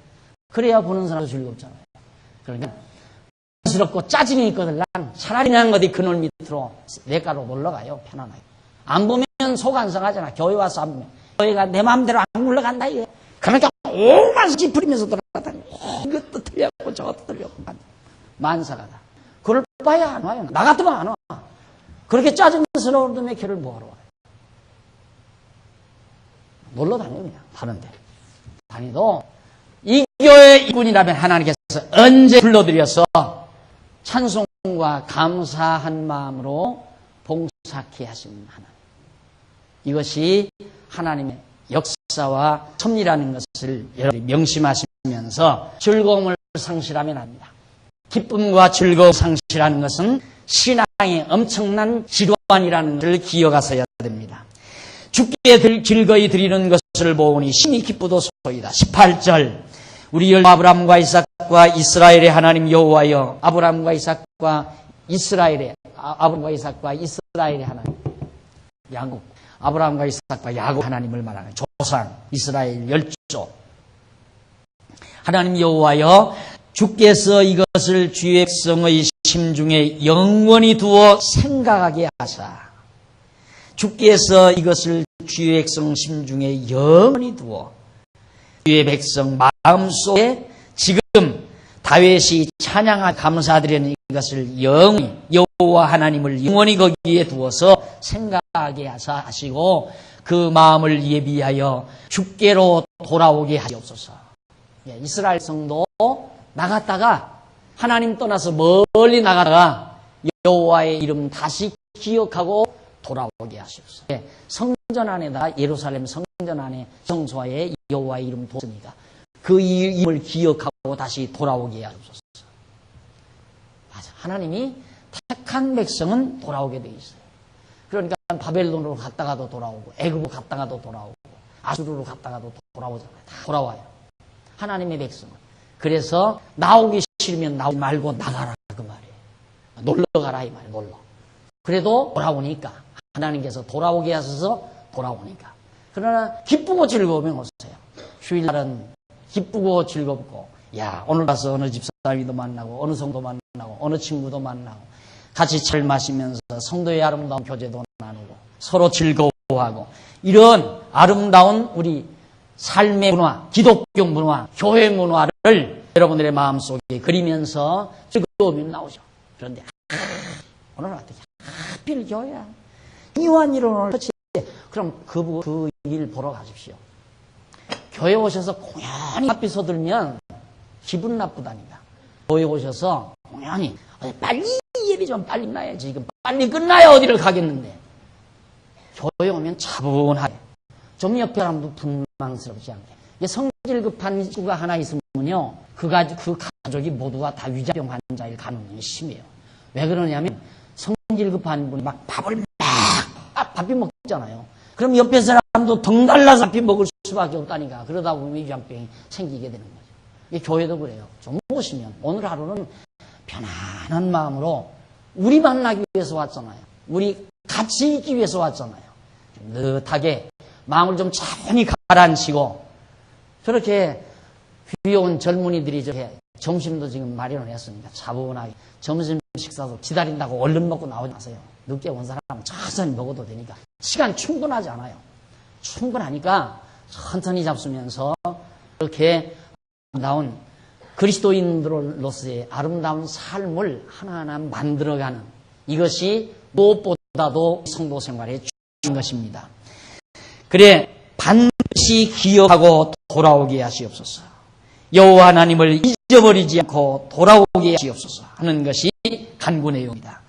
그래야 보는 사람도 즐겁잖아요. 그러니까 스럽고 짜증이 있거든. 난 차라리 그냥 어디 그늘 밑으로 내가로 놀러 가요. 편안하게. 안 보면 속 안 상하잖아. 교회 와서 안 보면. 교회가 내 마음대로 안 굴러간다 이게. 그러니까 오만 찌푸리면서 돌아다니고 이것도 틀렸고 저것도 틀렸고 만사가다. 그럴 바야 안 와요. 나 같으면 안 와. 그렇게 짜증스러운 놈의 교회를 뭐하러 와요. 놀러 다녀요 그냥 다른데. 다니도 이 교회 이분이라면 하나님께서 언제 불러들여서 찬송과 감사한 마음으로 봉사케 하신 하나님. 이것이 하나님의 역사와 섭리라는 것을 여러분이 명심하시면서 즐거움을 상실하면 안 됩니다. 기쁨과 즐거움을 상실하는 것은 신앙의 엄청난 질환이라는 것을 기억하셔야 됩니다. 주께 즐거이 드리는 것을 보니 심히 기쁘도소이다. 18절 우리 아브라함과 이삭과 이스라엘의 하나님 여호와여. 아브라함과 이삭과 이스라엘의 하나님 야곱. 아브라함과 이삭과 야곱 하나님을 말하는 조상 이스라엘 열조. 하나님 여호와여 주께서 이것을 주의 백성의 심중에 영원히 두어 생각하게 하사. 주께서 이것을 주의 백성 심중에 영원히 두어 주의 백성 마음속에 지금 다윗이 찬양하 감사드리는 이것을 영원히 여호와 하나님을 영원히 거기에 두어서 생각하게 하시고 그 마음을 예비하여 주께로 돌아오게 하시옵소서. 이스라엘 성도 나갔다가 하나님 떠나서 멀리 나가다가 여호와의 이름 다시 기억하고 돌아오게 하시옵소서. 성전 안에다가 예루살렘 성전 안에 성소에 여호와의 이름 뒀으니까 그 이름을 기억하고 다시 돌아오게 하옵소서. 맞아. 하나님이 택한 백성은 돌아오게 돼 있어요. 그러니까 바벨론으로 갔다가도 돌아오고 애굽으로 갔다가도 돌아오고 아수르로 갔다가도 돌아오잖아요. 다 돌아와요. 하나님의 백성은. 그래서 나오기 싫으면 나오지 말고 나가라 그 말이에요. 놀러 가라 이 말이에요. 놀러. 그래도 돌아오니까 하나님께서 돌아오게 하셔서 돌아오니까. 그러나 기쁘고 즐거우면 오세요. 휴일날은 기쁘고 즐겁고, 야, 오늘 가서 어느 집사님도 만나고, 어느 성도 만나고, 어느 친구도 만나고, 같이 잘 마시면서 성도의 아름다운 교제도 나누고, 서로 즐거워하고, 이런 아름다운 우리 삶의 문화, 기독교 문화, 교회 문화를 여러분들의 마음속에 그리면서 즐거움이 나오죠. 그런데 오늘 어떻게 하필 교회야? 이완 일원을 터치. 그럼 그 일 보러 가십시오. 교회 오셔서 공연히 앞이 서들면 기분 나쁘다니까. 교회 오셔서 공연히 빨리 예배 좀 빨리 나야지. 지금 빨리 끝나야 어디를 가겠는데. 교회 오면 차분하게. 좀 옆에 사람도 분망스럽지 않게. 성질 급한 식구가 하나 있으면요. 그 가족이 모두가 다 위장병 환자일 가능성이 심해요. 왜 그러냐면 성질 급한 분이 막 밥을 밥이 먹잖아요. 그럼 옆에 사람도 덩달라서 밥이 먹을 수밖에 없다니까. 그러다 보면 위장병이 생기게 되는 거죠. 이 교회도 그래요. 좀 오시면 오늘 하루는 편안한 마음으로 우리 만나기 위해서 왔잖아요. 우리 같이 있기 위해서 왔잖아요. 느긋하게 마음을 좀 차분히 가라앉히고 저렇게 귀여운 젊은이들이 저렇게 점심도 지금 마련을 했으니까 차분하게 점심 식사도 기다린다고 얼른 먹고 나오지 마세요. 늦게 온 사람은 천천히 먹어도 되니까 시간 충분하지 않아요. 충분하니까 천천히 잡수면서 이렇게 아름다운 그리스도인들로서의 아름다운 삶을 하나하나 만들어가는 이것이 무엇보다도 성도 생활의 중요한 것입니다. 그래 반드시 기억하고 돌아오게 하시옵소서. 여호와 하나님을 잊어버리지 않고 돌아오게 하시옵소서 하는 것이 간구 내용입니다.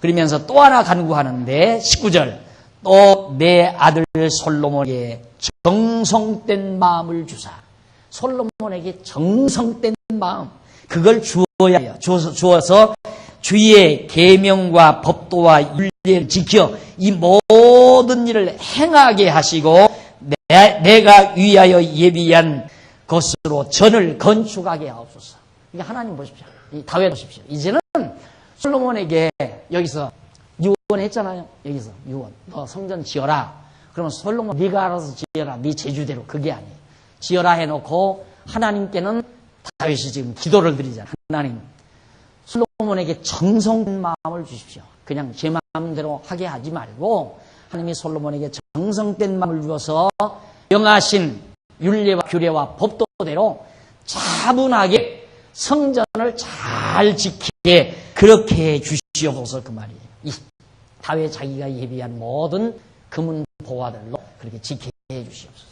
그러면서 또 하나 간구하는데 19절 또 내 아들 솔로몬에게 정성된 마음을 주사. 솔로몬에게 정성된 마음 그걸 주어야 해요. 주어서 주의 계명과 법도와 율례를 지켜 이 모든 일을 행하게 하시고 내가 위하여 예비한 것으로 전을 건축하게 하옵소서. 이게 하나님 보십시오. 이 다윗 보십시오. 이제는 솔로몬에게 여기서 유언했잖아요. 여기서 유언. 너 성전 지어라. 그러면 솔로몬 네가 알아서 지어라. 네 제주대로. 그게 아니에요. 지어라 해놓고 하나님께는 다윗이 지금 기도를 드리잖아요. 하나님 솔로몬에게 정성된 마음을 주십시오. 그냥 제 마음대로 하게 하지 말고 하나님이 솔로몬에게 정성된 마음을 주어서 명하신 율례와 규례와 법도대로 차분하게 성전을 잘 지키게 그렇게 해 주시옵소서 그 말이에요. 이 다윗 자기가 예비한 모든 금은 보화들로 그렇게 지키게 해 주시옵소서.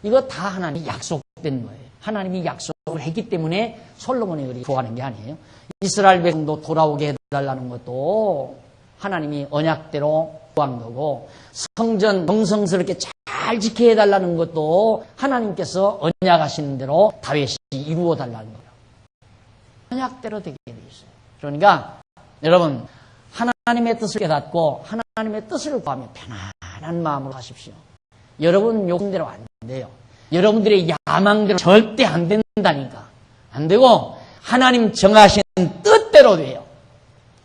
이거 다 하나님이 약속된 거예요. 하나님이 약속을 했기 때문에 솔로몬이 그리 구하는 게 아니에요. 이스라엘 백성도 돌아오게 해달라는 것도 하나님이 언약대로 구한 거고 성전 정성스럽게 잘 지켜야 해달라는 것도 하나님께서 언약하신 대로 다윗이 이루어 달라는 거예요. 언약대로 되게 돼 있어요. 그러니까 여러분 하나님의 뜻을 깨닫고 하나님의 뜻을 구하며 편안한 마음으로 하십시오. 여러분 욕심대로 안 돼요. 여러분들의 야망대로 절대 안 된다니까. 안 되고 하나님 정하신 뜻대로 돼요.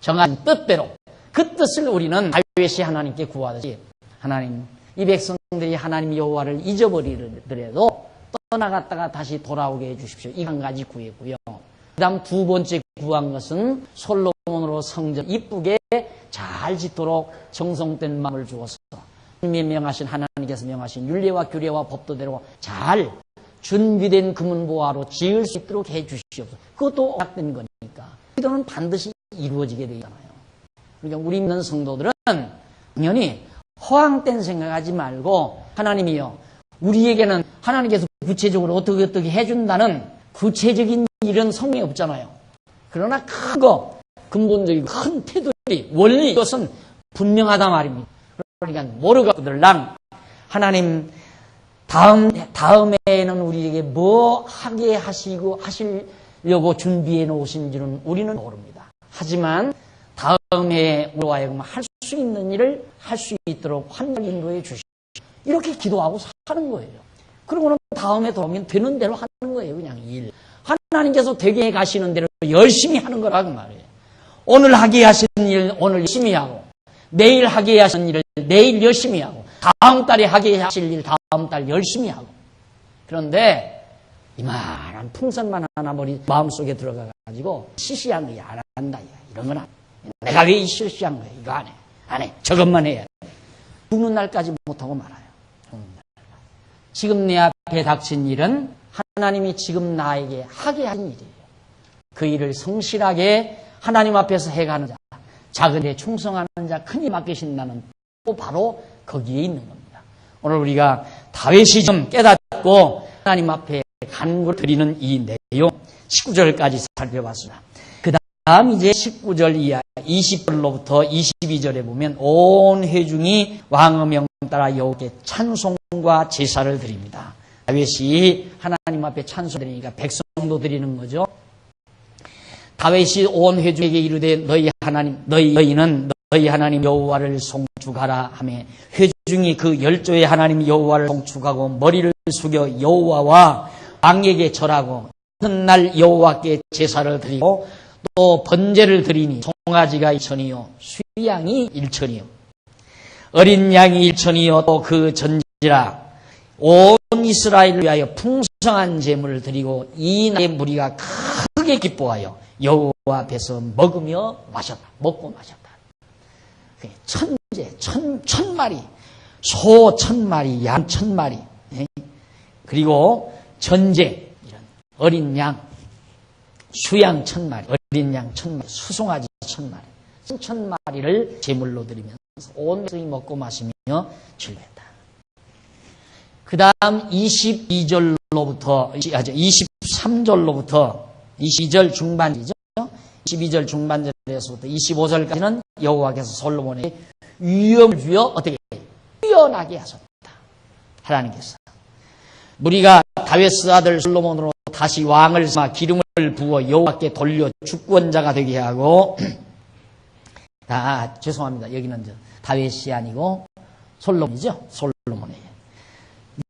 정하신 뜻대로. 그 뜻을 우리는 다윗이 하나님께 구하듯이 하나님 이 백성들이 하나님 여호와를 잊어버리더라도 떠나갔다가 다시 돌아오게 해주십시오. 이 한 가지 구했고요. 그 다음 두 번째 구한 것은 솔로몬으로 성전 이쁘게 잘 짓도록 정성된 마음을 주어서 하나님께서 명하신 율례와 규례와 법도대로 잘 준비된 금은보화로 지을 수 있도록 해 주시옵소서. 그것도 허락된 거니까. 기도는 반드시 이루어지게 되잖아요. 그러니까 우리 믿는 성도들은 당연히 허황된 생각하지 말고 하나님이요. 우리에게는 하나님께서 구체적으로 어떻게 해준다는 구체적인 이런 성명이 없잖아요. 그러나 큰 거, 근본적이고 큰 테두리, 원리 이것은 분명하단 말입니다. 그러니까 모르거들랑 하나님 다음에는 우리에게 뭐 하게 하시려고 준비해 놓으신지는 우리는 모릅니다. 하지만 다음에 우리와 하여금 할 수 있는 일을 할 수 있도록 환경 인도해 주시오. 이렇게 기도하고 사는 거예요. 그러고는 다음에 돌아오면 되는 대로 하는 거예요. 그냥 일. 하나님께서 되게 해 가시는 대로 열심히 하는 거라고 말이에요. 오늘 하게 하시는 일 오늘 열심히 하고 내일 하게 하시는 일을 내일 열심히 하고 다음 달에 하게 하실 일 다음 달 열심히 하고. 그런데 이만한 풍선만 하나 마음속에 들어가가지고 시시한 거야. 안 한다. 이런 건 안 해. 내가 왜 실시한 거야. 이거 안 해. 안 해. 저것만 해야 돼. 죽는 날까지 못하고 말아요. 지금 내 앞에 닥친 일은 하나님이 지금 나에게 하게 한 일이에요. 그 일을 성실하게 하나님 앞에서 해가는 자, 작은 일에 충성하는 자, 큰일 맡기신다는 또 바로 거기에 있는 겁니다. 오늘 우리가 다윗이 좀 깨닫고 하나님 앞에 간구를 드리는 이 내용 19절까지 살펴봤습니다. 그 다음 이제 19절 이하 20절로부터 22절에 보면 온 회중이 왕의 명 따라 여호와께 찬송과 제사를 드립니다. 다윗이 하나님 앞에 찬송 드리니까 백성도 드리는 거죠. 다윗이 온 회중에게 이르되 너희는 너희 하나님 여호와를 송축하라 하며 회중이 그 열조의 하나님 여호와를 송축하고 머리를 숙여 여호와와 왕에게 절하고 날 여호와께 제사를 드리고 또 번제를 드리니 송아지가 1천이요 수양이 1천이요 어린 양이 1천이요 또 그 전지라 온 이스라엘을 위하여 풍성한 제물을 드리고 이 나라의 무리가 크게 기뻐하여 여호와 앞에서 먹고 마셨다. 천제, 천마리, 소 1000마리, 양 1000마리, 그리고 전제, 이런 어린 양, 수양 1000마리, 어린 양 1000마리, 수송아지 1000마리, 1000마리를 제물로 드리면서 온 백성이 먹고 마시며 즐겼다. 그 다음 23절로부터 22절 중반이죠. 22절 중반절에서부터 25절까지는 여호와께서 솔로몬에게 위엄을 주어 어떻게 뛰어나게 하셨다. 하나님께서 무리가 다윗의 아들 솔로몬으로 다시 왕을 삼아 기름을 부어 여호와께 돌려 주권자가 되게 하고 죄송합니다. 여기는 다윗이 아니고 솔로몬이죠. 솔로몬이에요.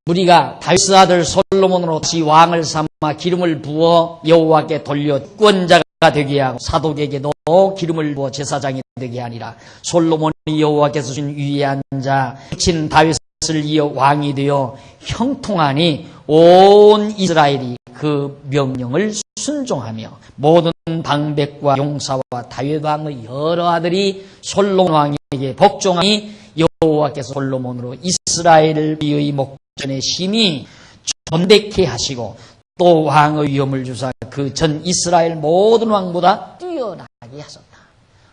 무리가 다윗의 아들 솔로몬으로 다시 왕을 삼아 기름을 부어 여호와께 돌려 주권자가 되게 하고 사독에게도 기름을 부어 제사장이 되게 하니라. 솔로몬이 여호와께서 주신 위에 앉아 친 다윗을 이어 왕이 되어 형통하니 온 이스라엘이 그 명령을 순종하며 모든 방백과 용사와 다윗 왕의 여러 아들이 솔로몬 왕에게 복종하니 여호와께서 솔로몬으로 이스라엘을 위의 목전에 심히 존대케 하시고 또 왕의 위엄을 주사 그 전 이스라엘 모든 왕보다 뛰어나게 하셨다.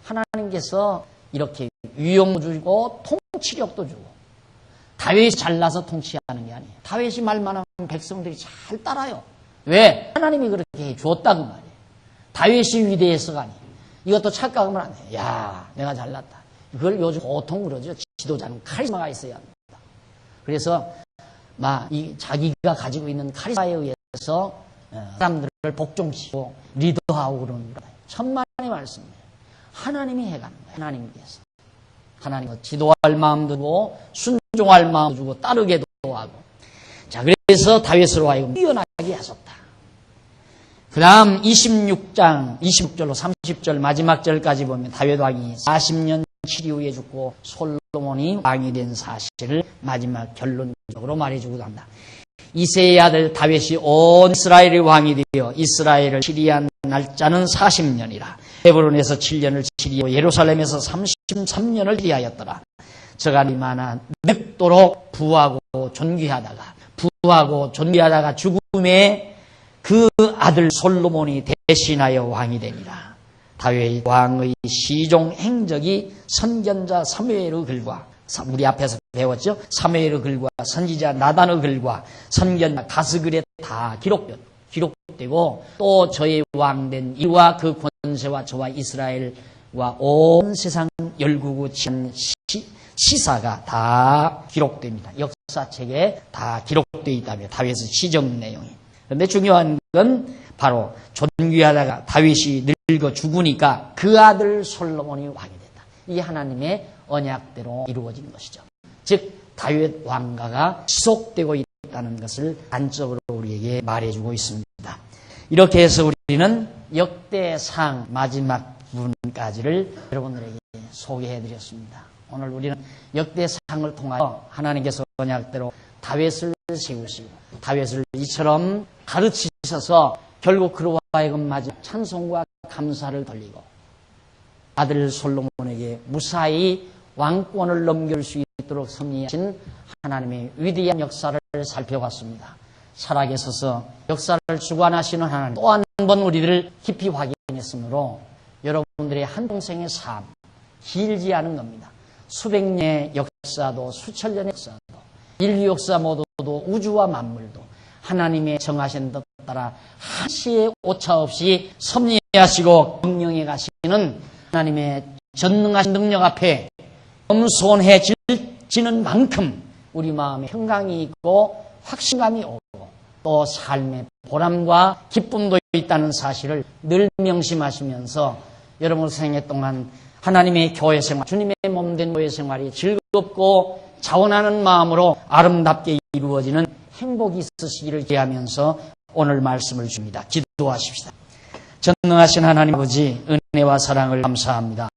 하나님께서 이렇게 위엄을 주고 통치력도 주고 다윗이 잘나서 통치하는 게 아니에요. 다윗이 말만 하면 백성들이 잘 따라요. 왜? 하나님이 그렇게 해줬다고 말이에요. 다윗이 위대해서가 아니에요. 이것도 착각하면 안 돼요. 야, 내가 잘났다. 그걸 요즘 보통 그러죠. 지도자는 카리스마가 있어야 합니다. 그래서 자기가 가지고 있는 카리스마에 의해서 사람들을 복종시키고 리더하고 그러는 거예요. 천만의 말씀이에요. 하나님이 해가는 거예요. 하나님께서. 하나님은 지도할 마음도 주고 순종할 마음도 주고 따르게도 하고. 자, 그래서 다윗으로 하여금 뛰어나게 하셨다. 그 다음 26절로 30절 마지막 절까지 보면 다윗 왕이 40년 치리 후에 죽고 솔로몬이 왕이 된 사실을 마지막 결론적으로 말해주고 합니다. 이새의 아들 다윗이 온 이스라엘의 왕이 되어 이스라엘을 치리한 날짜는 40년이라. 헤브론에서 7년을 치리하고 예루살렘에서 33년을 치리하였더라. 저가 얼마나 늙도록 부하고 존귀하다가 죽음에 그 아들 솔로몬이 대신하여 왕이 되니라. 다윗 왕의 시종 행적이 선견자 사무엘의 글과 우리 앞에서 배웠죠. 사무엘의 글과 선지자 나단의 글과 선견자 가스글에 다 기록되고 또 저의 왕된 이와 그 권세와 저와 이스라엘과 온 세상 열국의 시사가 다 기록됩니다. 역사책에 다 기록되어 있다며 다윗의 시정 내용이. 그런데 중요한 건 바로 존귀하다가 다윗이 늙어 죽으니까 그 아들 솔로몬이 왕이 됐다. 이게 하나님의 언약대로 이루어진 것이죠. 즉 다윗 왕가가 지속되고 있다는 것을 단적으로 우리에게 말해주고 있습니다. 이렇게 해서 우리는 역대상 마지막 부분까지를 여러분들에게 소개해드렸습니다. 오늘 우리는 역대상을 통하여 하나님께서 언약대로 다윗을 세우시고 다윗을 이처럼 가르치셔서 결국 그로 하여금 마지 찬송과 감사를 돌리고 아들 솔로몬에게 무사히 왕권을 넘길 수 있도록 섭리하신 하나님의 위대한 역사를 살펴봤습니다. 살아계셔서 역사를 주관하시는 하나님 또 한 번 우리를 깊이 확인했으므로 여러분들의 한평생의 삶 길지 않은 겁니다. 수백 년의 역사도 수천 년의 역사도 인류 역사 모두도 우주와 만물도 하나님의 정하신 뜻 따라 한시의 오차 없이 섭리하시고 경영해 가시는 하나님의 전능하신 능력 앞에 겸손해지는 만큼 우리 마음에 평강이 있고 확신감이 오고 또 삶의 보람과 기쁨도 있다는 사실을 늘 명심하시면서 여러분 생애 동안 하나님의 교회 생활, 주님의 몸된 교회 생활이 즐겁고 자원하는 마음으로 아름답게 이루어지는 행복이 있으시기를 기하면서 오늘 말씀을 줍니다. 기도하십시다. 전능하신 하나님 아버지 은혜와 사랑을 감사합니다.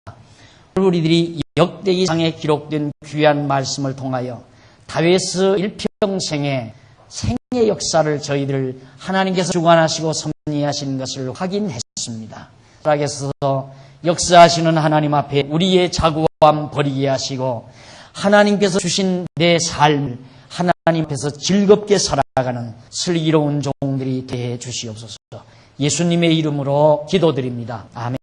우리들이 역대기상에 기록된 귀한 말씀을 통하여 다윗의 일평생의 생의 역사를 저희들 하나님께서 주관하시고 섭리하신 것을 확인했습니다. 살아계셔서 역사하시는 하나님 앞에 우리의 자고함 버리게 하시고 하나님께서 주신 내 삶을 하나님 앞에서 즐겁게 살아가는 슬기로운 종들이 되어 주시옵소서. 예수님의 이름으로 기도드립니다. 아멘.